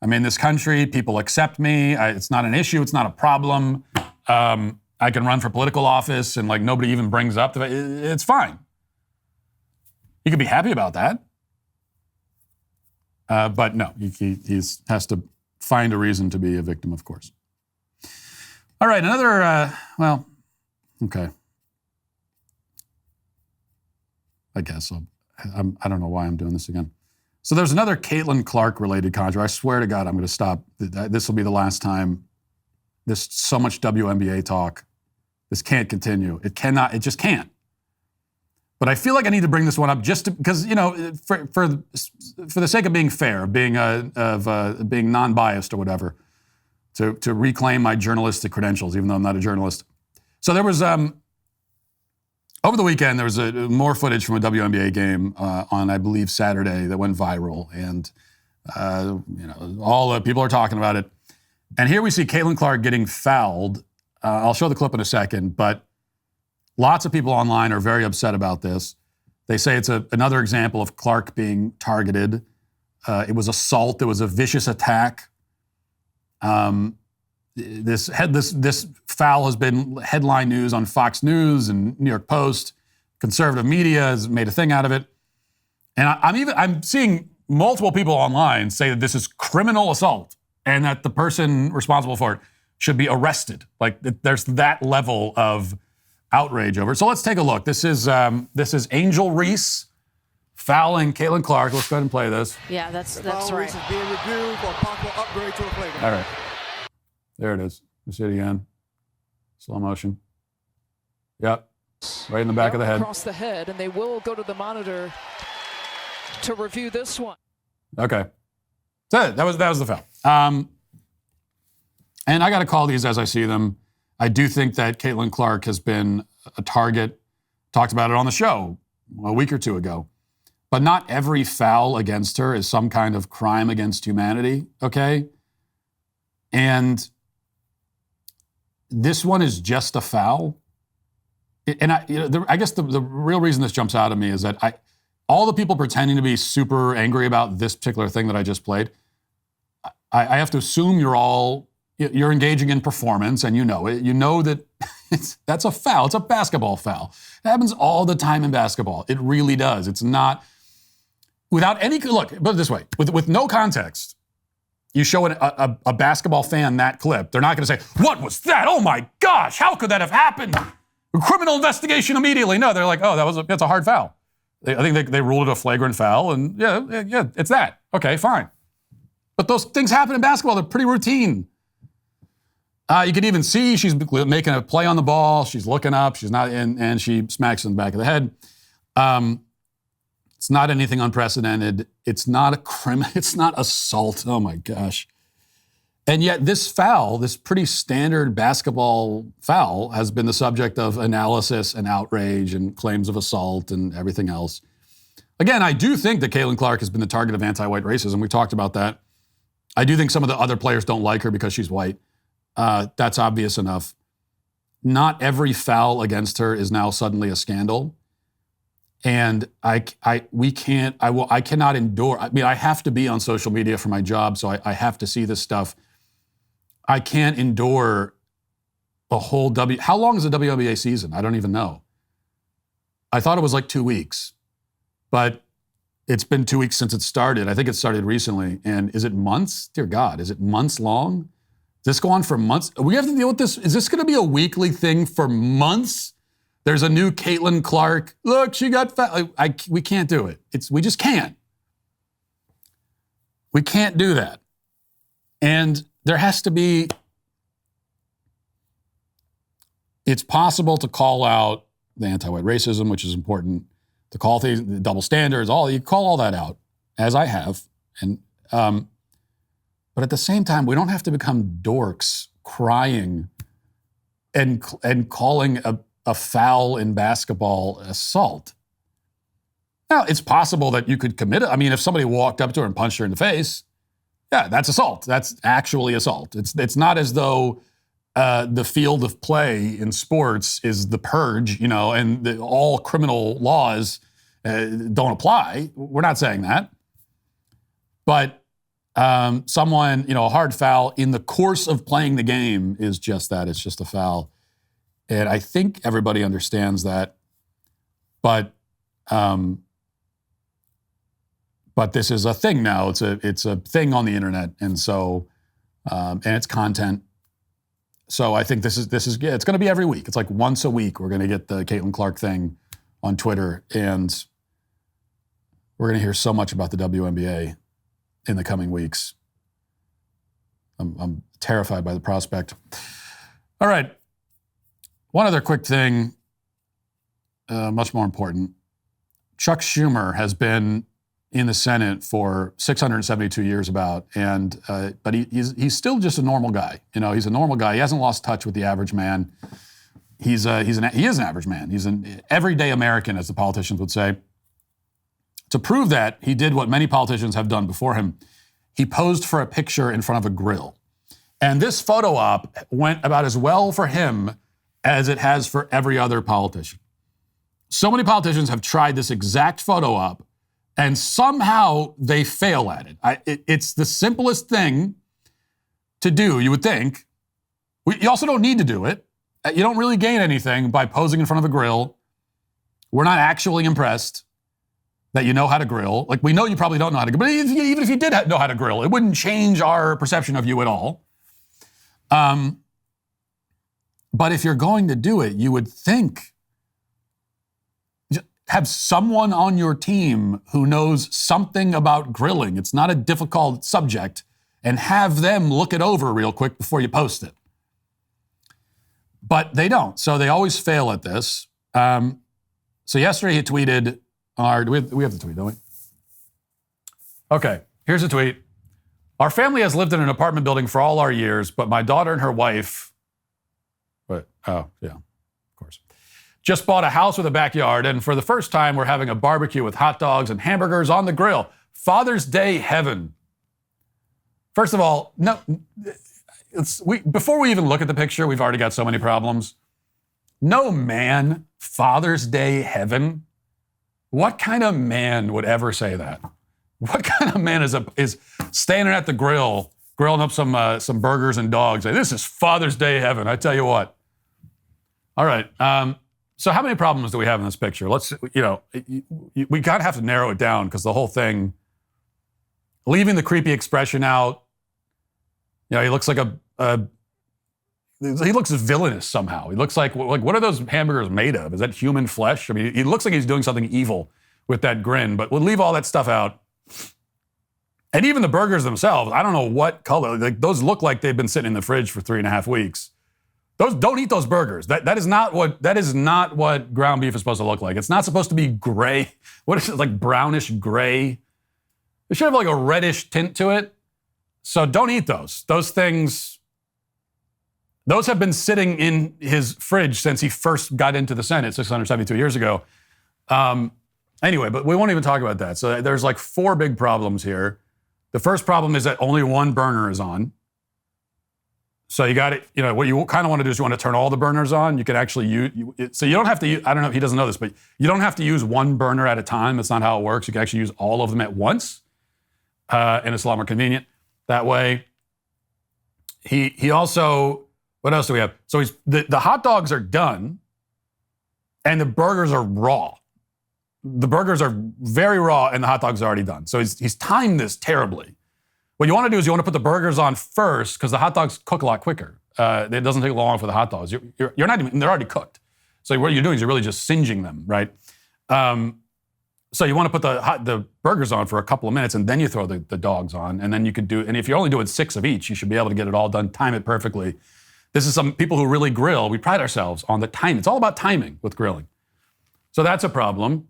Speaker 1: I'm in this country. People accept me. It's not an issue. It's not a problem. I can run for political office and nobody even brings up it's fine. He could be happy about that. But no, he has to find a reason to be a victim, of course. All right, another, okay. I guess I don't know why I'm doing this again. So there's another Caitlyn Clark related controversy. I swear to God, I'm going to stop. This will be the last time. There's so much WNBA talk. This can't continue. It cannot. It just can't. But I feel like I need to bring this one up just because, for the sake of being fair, being non-biased or whatever, to reclaim my journalistic credentials, even though I'm not a journalist. So there was over the weekend, there was more footage from a WNBA game on, I believe, Saturday that went viral, and all the people are talking about it. And here we see Caitlyn Clark getting fouled. I'll show the clip in a second, but lots of people online are very upset about this. They say it's another example of Clark being targeted. It was assault. It was a vicious attack. This foul has been headline news on Fox News and New York Post. Conservative media has made a thing out of it. And I'm seeing multiple people online say that this is criminal assault and that the person responsible for it should be arrested. There's that level of outrage over it. So let's take a look. This is Angel Reese fouling Caitlyn Clark. Let's go ahead and play this.
Speaker 12: Yeah, that's right.
Speaker 13: Is being reviewed for possible upgrade to a flagrant.
Speaker 1: All right. There it is. You see it again. Slow motion. Yep. Right in the back of the head.
Speaker 12: Across the head, and they will go to the monitor to review this one.
Speaker 1: Okay. So that was the foul. And I got to call these as I see them. I do think that Caitlyn Clark has been a target. Talked about it on the show a week or two ago. but not every foul against her is some kind of crime against humanity, okay? And this one is just a foul. And I guess the real reason this jumps out at me is that all the people pretending to be super angry about this particular thing that I just played, I have to assume you're engaging in performance and you know it. You know that that's a foul. It's a basketball foul. It happens all the time in basketball. It really does. It's not, without any, look, put it this way, with no context, you show a basketball fan that clip, they're not going to say, what was that? Oh my gosh, how could that have happened? Criminal investigation immediately. No, they're like, oh, that's a hard foul. I think they ruled it a flagrant foul, and yeah, it's that. Okay, fine. But those things happen in basketball. They're pretty routine. You can even see she's making a play on the ball. She's looking up. She's not, and she smacks in the back of the head. It's not anything unprecedented. It's not a crime. It's not assault. Oh my gosh. And yet this foul, this pretty standard basketball foul, has been the subject of analysis and outrage and claims of assault and everything else. Again, I do think that Caitlyn Clark has been the target of anti-white racism. We talked about that. I do think some of the other players don't like her because she's white. That's obvious enough. Not every foul against her is now suddenly a scandal. And I cannot endure, I have to be on social media for my job, so I have to see this stuff. I can't endure a whole how long is the WNBA season? I don't even know. I thought it was like 2 weeks, but it's been 2 weeks since it started. I think it started recently. And is it months? Dear God, is it months long? Does this go on for months? We have to deal with this. Is this going to be a weekly thing for months? There's a new Caitlyn Clark. Look, she got fat. We can't do it. We just can't. We can't do that. And there has to be, it's possible to call out the anti-white racism, which is important, to call things, the double standards, you call all that out, as I have. And but at the same time, we don't have to become dorks crying and calling a foul in basketball assault. Now, it's possible that you could commit it. I mean, if somebody walked up to her and punched her in the face, yeah, that's assault. That's actually assault. It's not as though the field of play in sports is the purge, and all criminal laws don't apply. We're not saying that. But someone, a hard foul in the course of playing the game is just that. It's just a foul. And I think everybody understands that. But this is a thing now. It's a thing on the internet, and so and it's content. So I think this is it's going to be every week. It's like once a week we're going to get the Caitlyn Clark thing on Twitter, and we're going to hear so much about the WNBA in the coming weeks. I'm terrified by the prospect. All right, one other quick thing, much more important. Chuck Schumer has been in the Senate for 672 years but he's still just a normal guy. He's a normal guy. He hasn't lost touch with the average man. He is an average man. He's an everyday American, as the politicians would say. To prove that, he did what many politicians have done before him. He posed for a picture in front of a grill. And this photo op went about as well for him as it has for every other politician. So many politicians have tried this exact photo op, and somehow they fail at it. It's the simplest thing to do, you would think. You also don't need to do it. You don't really gain anything by posing in front of a grill. We're not actually impressed that you know how to grill. Like, we know you probably don't know how to grill, but even if you did know how to grill, it wouldn't change our perception of you at all. But if you're going to do it, you would think, have someone on your team who knows something about grilling. It's not a difficult subject, and have them look it over real quick before you post it. But they don't, so they always fail at this. So yesterday he tweeted, we have the tweet, don't we? Okay, here's a tweet. Our family has lived in an apartment building for all our years, but my daughter and her wife, just bought a house with a backyard, and for the first time, we're having a barbecue with hot dogs and hamburgers on the grill. Father's Day heaven. First of all, no, before we even look at the picture, we've already got so many problems. No man, Father's Day heaven. What kind of man would ever say that? What kind of man is standing at the grill, grilling up some burgers and dogs? Like, this is Father's Day heaven, I tell you what. All right. So how many problems do we have in this picture? Let's, we gotta have to narrow it down because the whole thing, leaving the creepy expression out, he looks like he looks villainous somehow. He looks like what are those hamburgers made of? Is that human flesh? I mean, he looks like he's doing something evil with that grin, but we'll leave all that stuff out. And even the burgers themselves, I don't know what color, like those look like they've been sitting in the fridge for 3.5 weeks. Don't eat those burgers. That is not what ground beef is supposed to look like. It's not supposed to be gray. What is it, like brownish gray? It should have like a reddish tint to it. So don't eat those. Those things, those have been sitting in his fridge since he first got into the Senate 672 years ago. Anyway, but we won't even talk about that. So there's like 4 big problems here. The first problem is that only one burner is on. So you got it, what you kind of want to do is you want to turn all the burners on. You can actually use, so you don't have to use, I don't know if he doesn't know this, but you don't have to use one burner at a time. That's not how it works. You can actually use all of them at once. And it's a lot more convenient that way. He also, what else do we have? So the hot dogs are done and the burgers are raw. The burgers are very raw and the hot dogs are already done. So he's timed this terribly. What you want to do is you want to put the burgers on first because the hot dogs cook a lot quicker. It doesn't take long for the hot dogs. You're not even, they're already cooked. So what you're doing is you're really just singeing them, right? So you want to put the burgers on for a couple of minutes and then you throw the dogs on and then you could do, and if you're only doing 6 of each, you should be able to get it all done, time it perfectly. This is some people who really grill. We pride ourselves on the time. It's all about timing with grilling. So that's a problem.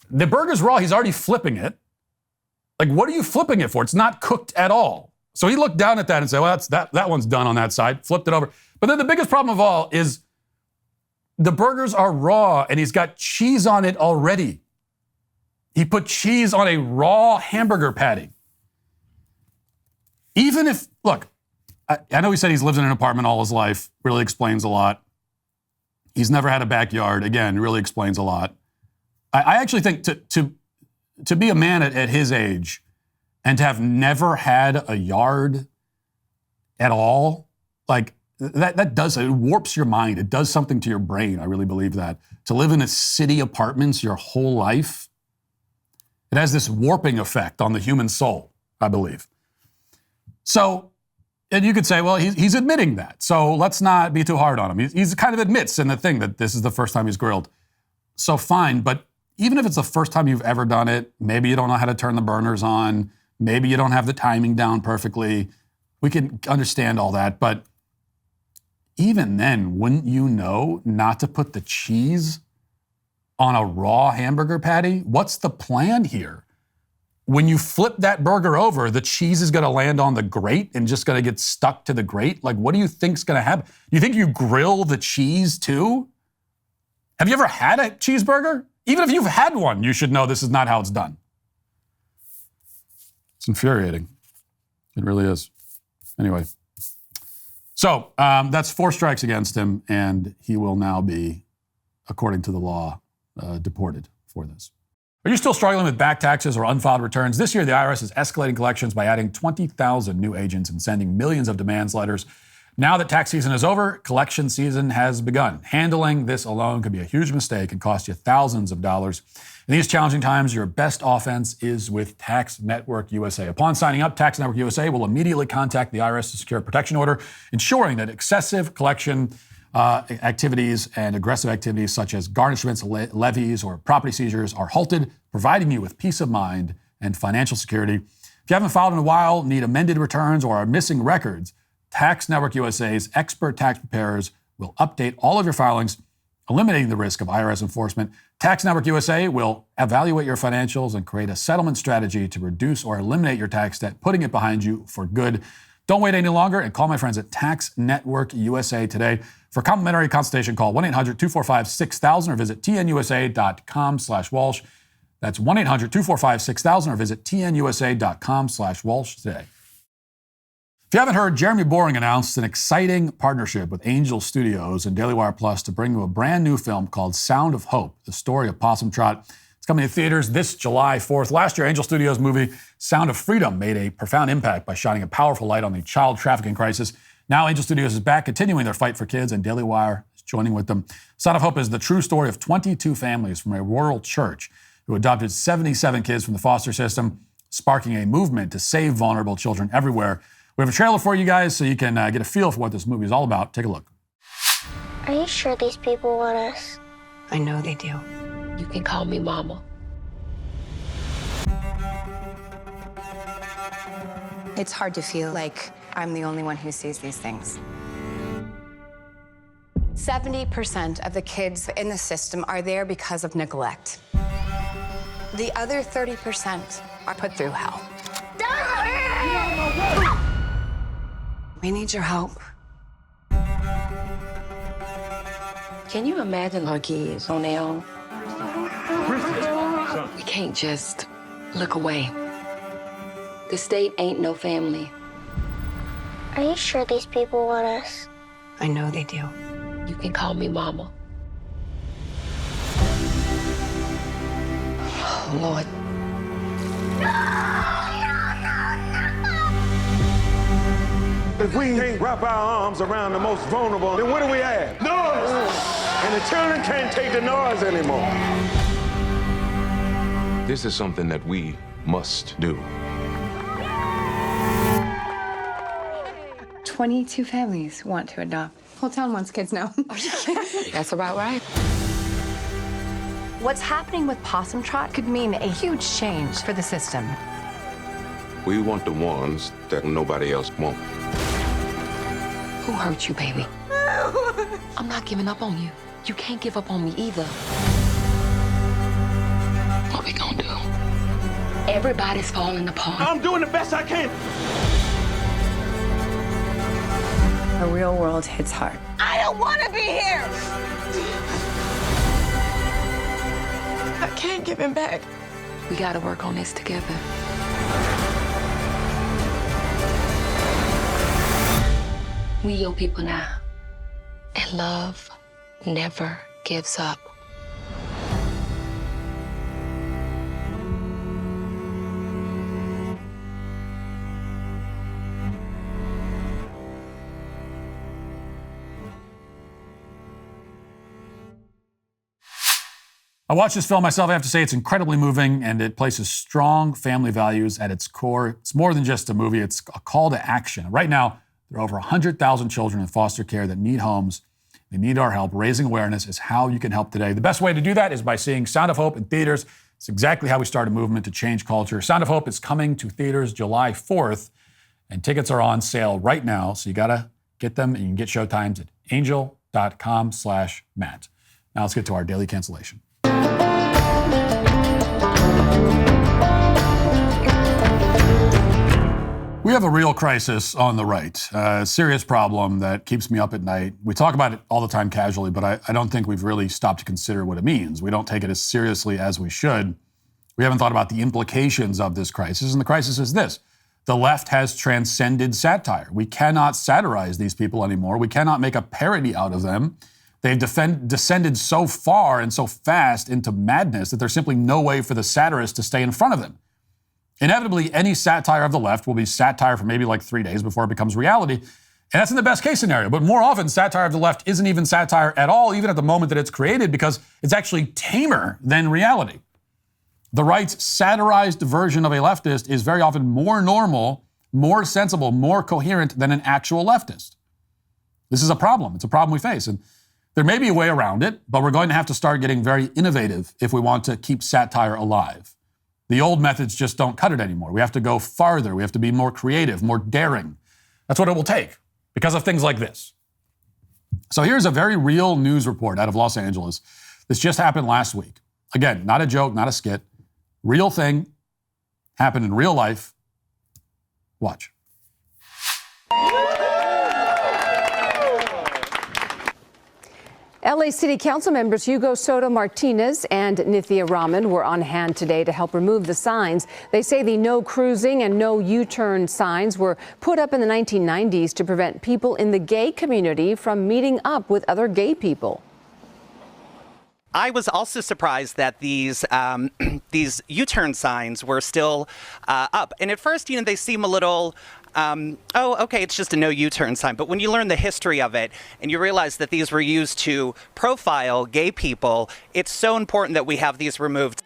Speaker 1: The burger's raw. He's already flipping it. Like, what are you flipping it for? It's not cooked at all. So he looked down at that and said, well, that one's done on that side, flipped it over. But then the biggest problem of all is the burgers are raw and he's got cheese on it already. He put cheese on a raw hamburger patty. Even if, look, I know he said he's lived in an apartment all his life, really explains a lot. He's never had a backyard, again, really explains a lot. I actually think to be a man at his age and to have never had a yard at all, like that does, it warps your mind. It does something to your brain. I really believe that. To live in a city apartments your whole life, it has this warping effect on the human soul, I believe. So, and you could say, well, he's admitting that. So let's not be too hard on him. He's kind of admits in the thing that this is the first time he's grilled. So fine, but even if it's the first time you've ever done it, maybe you don't know how to turn the burners on, maybe you don't have the timing down perfectly, we can understand all that, but even then, wouldn't you know not to put the cheese on a raw hamburger patty? What's the plan here? When you flip that burger over, the cheese is gonna land on the grate and just gonna get stuck to the grate? Like, what do you think's gonna happen? You think you grill the cheese too? Have you ever had a cheeseburger? Even if you've had one, you should know this is not how it's done. It's infuriating. It really is. Anyway. So that's 4 strikes against him, and he will now be, according to the law, deported for this. Are you still struggling with back taxes or unfiled returns? This year, the IRS is escalating collections by adding 20,000 new agents and sending millions of demands letters. Now that tax season is over, collection season has begun. Handling this alone could be a huge mistake and cost you thousands of dollars. In these challenging times, your best offense is with Tax Network USA. Upon signing up, Tax Network USA will immediately contact the IRS to secure a protection order, ensuring that excessive collection activities and aggressive activities such as garnishments, levies, or property seizures are halted, providing you with peace of mind and financial security. If you haven't filed in a while, need amended returns, or are missing records, Tax Network USA's expert tax preparers will update all of your filings, eliminating the risk of IRS enforcement. Tax Network USA will evaluate your financials and create a settlement strategy to reduce or eliminate your tax debt, putting it behind you for good. Don't wait any longer and call my friends at Tax Network USA today. For a complimentary consultation, call 1-800-245-6000 or visit tnusa.com/Walsh. That's 1-800-245-6000 or visit tnusa.com/Walsh today. If you haven't heard, Jeremy Boring announced an exciting partnership with Angel Studios and Daily Wire Plus to bring you a brand new film called Sound of Hope, the story of Possum Trot. It's coming to theaters this July 4th. Last year, Angel Studios' movie Sound of Freedom made a profound impact by shining a powerful light on the child trafficking crisis. Now Angel Studios is back, continuing their fight for kids, and Daily Wire is joining with them. Sound of Hope is the true story of 22 families from a rural church who adopted 77 kids from the foster system, sparking a movement to save vulnerable children everywhere. We have a trailer for you guys so you can get a feel for what this movie is all about. Take a look.
Speaker 14: Are you sure these people want us?
Speaker 15: I know they do. You can call me Mama. It's hard to feel like I'm the only one who sees these things. 70% of the kids in the system are there because of neglect. The other 30% are put through hell. We need your help.
Speaker 16: Can you imagine our kids on their own? We can't just look away. The state ain't no family.
Speaker 14: Are you sure these people want us?
Speaker 15: I know they do.
Speaker 16: You can call me Mama. Oh, Lord.
Speaker 17: If we can't wrap our arms around the most vulnerable, then what do we have? Noise! And the children can't take the noise anymore.
Speaker 18: This is something that we must do.
Speaker 15: 22 families want to adopt. Whole town wants kids now.
Speaker 16: That's about right.
Speaker 15: What's happening with Possum Trot could mean a huge change for the system.
Speaker 18: We want the ones that nobody else wants.
Speaker 16: Who hurt you, baby? I'm not giving up on you. You can't give up on me either. What we gonna do? Everybody's falling apart.
Speaker 17: I'm doing the best I can.
Speaker 15: The real world hits hard.
Speaker 14: I don't want to be here!
Speaker 16: I can't give him back. We gotta work on this together. We your people now. And love never gives up.
Speaker 1: I watched this film myself. I have to say it's incredibly moving, and it places strong family values at its core. It's more than just a movie. It's a call to action. Right now, there are over 100,000 children in foster care that need homes. They need our help. Raising awareness is how you can help today. The best way to do that is by seeing Sound of Hope in theaters. It's exactly how we start a movement to change culture. Sound of Hope is coming to theaters July 4th, and tickets are on sale right now. So you got to get them, and you can get showtimes at angel.com/Matt. Now let's get to our daily cancellation. We have a real crisis on the right, a serious problem that keeps me up at night. We talk about it all the time casually, but I don't think we've really stopped to consider what it means. We don't take it as seriously as we should. We haven't thought about the implications of this crisis, and the crisis is this. The left has transcended satire. We cannot satirize these people anymore. We cannot make a parody out of them. They've descended so far and so fast into madness that there's simply no way for the satirist to stay in front of them. Inevitably, any satire of the left will be satire for maybe like 3 days before it becomes reality. And that's in the best case scenario. But more often, satire of the left isn't even satire at all, even at the moment that it's created, because it's actually tamer than reality. The right's satirized version of a leftist is very often more normal, more sensible, more coherent than an actual leftist. This is a problem. It's a problem we face. And there may be a way around it, but we're going to have to start getting very innovative if we want to keep satire alive. The old methods just don't cut it anymore. We have to go farther. We have to be more creative, more daring. That's what it will take because of things like this. So here's a very real news report out of Los Angeles. This just happened last week. Again, not a joke, not a skit. Real thing, happened in real life. Watch.
Speaker 19: LA City Council members Hugo Soto Martinez and Nithya Raman were on hand today to help remove the signs. They say the no cruising and no U-turn signs were put up in the 1990s to prevent people in the gay community from meeting up with other gay people.
Speaker 20: I was also surprised that these U-turn signs were still up. And at first, they seem a little, okay, it's just a no U-turn sign. But when you learn the history of it and you realize that these were used to profile gay people, it's so important that we have these removed.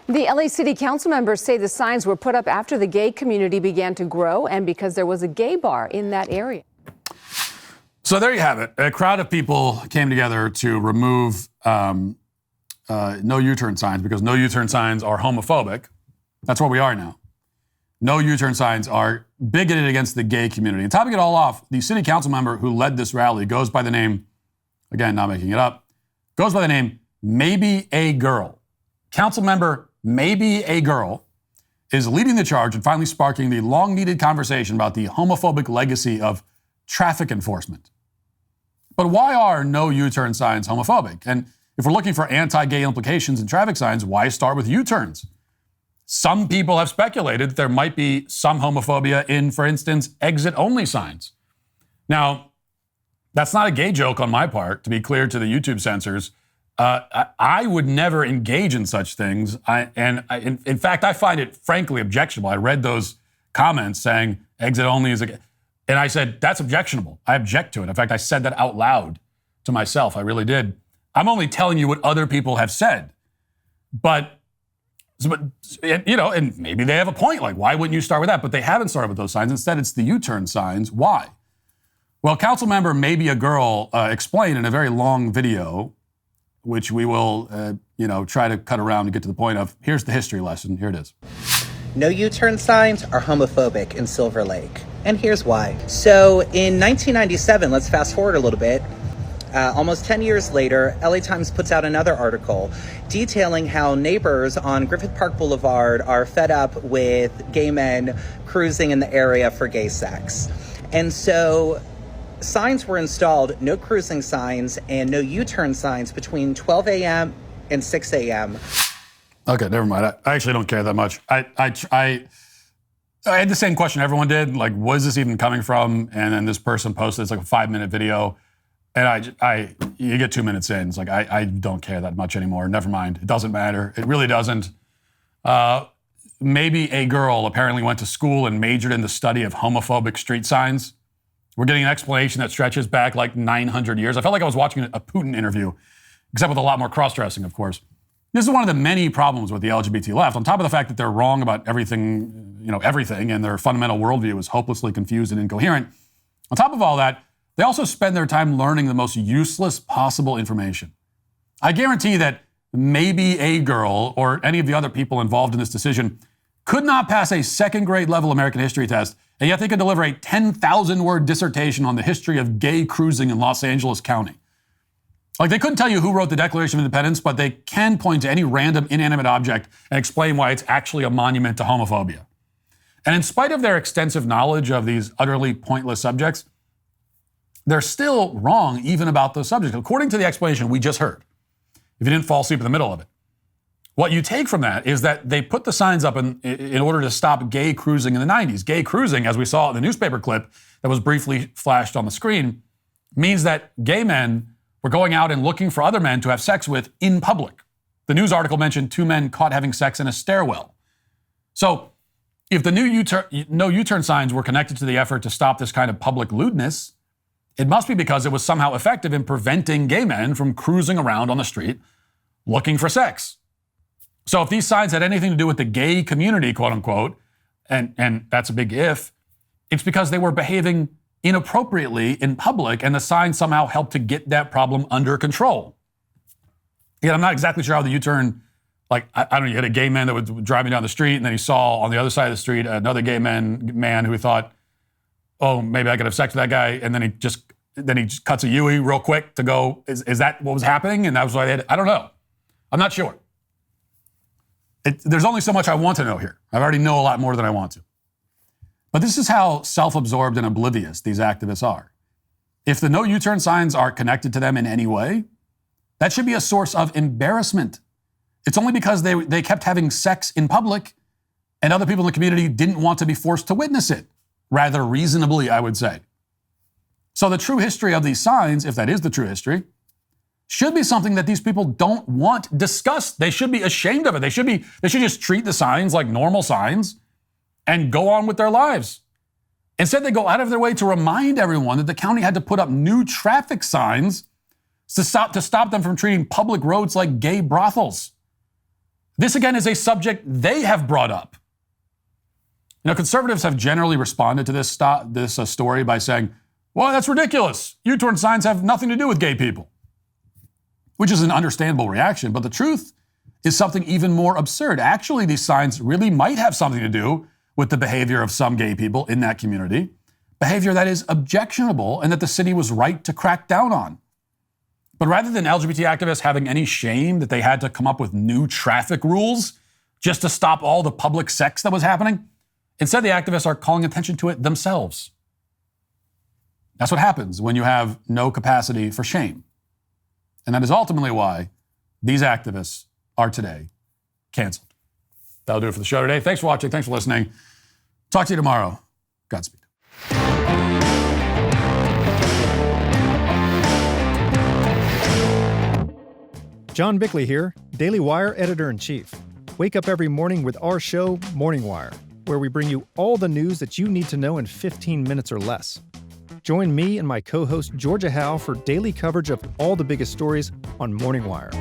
Speaker 19: The LA City Council members say the signs were put up after the gay community began to grow and because there was a gay bar in that area.
Speaker 1: So there you have it. A crowd of people came together to remove no U-turn signs because no U-turn signs are homophobic. That's where we are now. No U-turn signs are bigoted against the gay community. And topping it all off, the city council member who led this rally goes by the name, again, not making it up, goes by the name Maybe a Girl. Council member Maybe a Girl is leading the charge and finally sparking the long-needed conversation about the homophobic legacy of traffic enforcement. But why are no U-turn signs homophobic? And if we're looking for anti-gay implications in traffic signs, why start with U-turns? Some people have speculated that there might be some homophobia in, for instance, exit-only signs. Now, that's not a gay joke on my part, to be clear to the YouTube censors. I would never engage in such things. In fact, I find it frankly objectionable. I read those comments saying exit-only is a... And I said, that's objectionable. I object to it. In fact, I said that out loud to myself. I really did. I'm only telling you what other people have said. But and maybe they have a point. Like, why wouldn't you start with that? But they haven't started with those signs. Instead, it's the U-turn signs. Why? Well, council member Maybe a Girl explained in a very long video, which we will, try to cut around to get to the point of, here's the history lesson. Here it is.
Speaker 21: No U-turn signs are homophobic in Silver Lake. And here's why. So in 1997, let's fast forward a little bit, almost 10 years later, LA Times puts out another article detailing how neighbors on Griffith Park Boulevard are fed up with gay men cruising in the area for gay sex. And so signs were installed, no cruising signs and no U-turn signs between 12 a.m. and 6 a.m.
Speaker 1: Okay, never mind. I actually don't care that much. I had the same question everyone did. Like, what is this even coming from? And then this person posted, it's like a 5-minute video. And you get 2 minutes in. It's like, I don't care that much anymore. Never mind. It doesn't matter. It really doesn't. Maybe a Girl apparently went to school and majored in the study of homophobic street signs. We're getting an explanation that stretches back like 900 years. I felt like I was watching a Putin interview, except with a lot more cross-dressing, of course. This is one of the many problems with the LGBT left. On top of the fact that they're wrong about everything, and their fundamental worldview is hopelessly confused and incoherent. On top of all that, they also spend their time learning the most useless possible information. I guarantee that Maybe a Girl or any of the other people involved in this decision could not pass a second-grade level American history test, and yet they could deliver a 10,000-word dissertation on the history of gay cruising in Los Angeles County. Like, they couldn't tell you who wrote the Declaration of Independence, but they can point to any random inanimate object and explain why it's actually a monument to homophobia. And in spite of their extensive knowledge of these utterly pointless subjects, they're still wrong even about those subjects, according to the explanation we just heard, if you didn't fall asleep in the middle of it. What you take from that is that they put the signs up in order to stop gay cruising in the 90s. Gay cruising, as we saw in the newspaper clip that was briefly flashed on the screen, means that gay men were going out and looking for other men to have sex with in public. The news article mentioned 2 men caught having sex in a stairwell. So if the no U-turn signs were connected to the effort to stop this kind of public lewdness, it must be because it was somehow effective in preventing gay men from cruising around on the street looking for sex. So if these signs had anything to do with the gay community, quote unquote, and that's a big if, it's because they were behaving inappropriately in public, and the sign somehow helped to get that problem under control. Yet I'm not exactly sure how the U-turn, I don't know, you had a gay man that was driving down the street, and then he saw on the other side of the street another gay man who he thought, oh, maybe I could have sex with that guy, and then he just cuts a Yui real quick to go, is that what was happening? And that was why they had, I don't know. I'm not sure. There's only so much I want to know here. I already know a lot more than I want to. But this is how self-absorbed and oblivious these activists are. If the no U-turn signs are connected to them in any way, that should be a source of embarrassment. It's only because they kept having sex in public and other people in the community didn't want to be forced to witness it. Rather reasonably, I would say. So the true history of these signs, if that is the true history, should be something that these people don't want discussed. They should be ashamed of it. They should just treat the signs like normal signs and go on with their lives. Instead, they go out of their way to remind everyone that the county had to put up new traffic signs to stop them from treating public roads like gay brothels. This, again, is a subject they have brought up. You know, conservatives have generally responded to this story by saying, well, that's ridiculous. U-turn signs have nothing to do with gay people, which is an understandable reaction. But the truth is something even more absurd. Actually, these signs really might have something to do with the behavior of some gay people in that community, behavior that is objectionable and that the city was right to crack down on. But rather than LGBT activists having any shame that they had to come up with new traffic rules just to stop all the public sex that was happening, instead the activists are calling attention to it themselves. That's what happens when you have no capacity for shame. And that is ultimately why these activists are today canceled. That'll do it for the show today. Thanks for watching. Thanks for listening. Talk to you tomorrow. Godspeed.
Speaker 2: John Bickley here, Daily Wire Editor-in-Chief. Wake up every morning with our show, Morning Wire, where we bring you all the news that you need to know in 15 minutes or less. Join me and my co-host Georgia Howe for daily coverage of all the biggest stories on Morning Wire.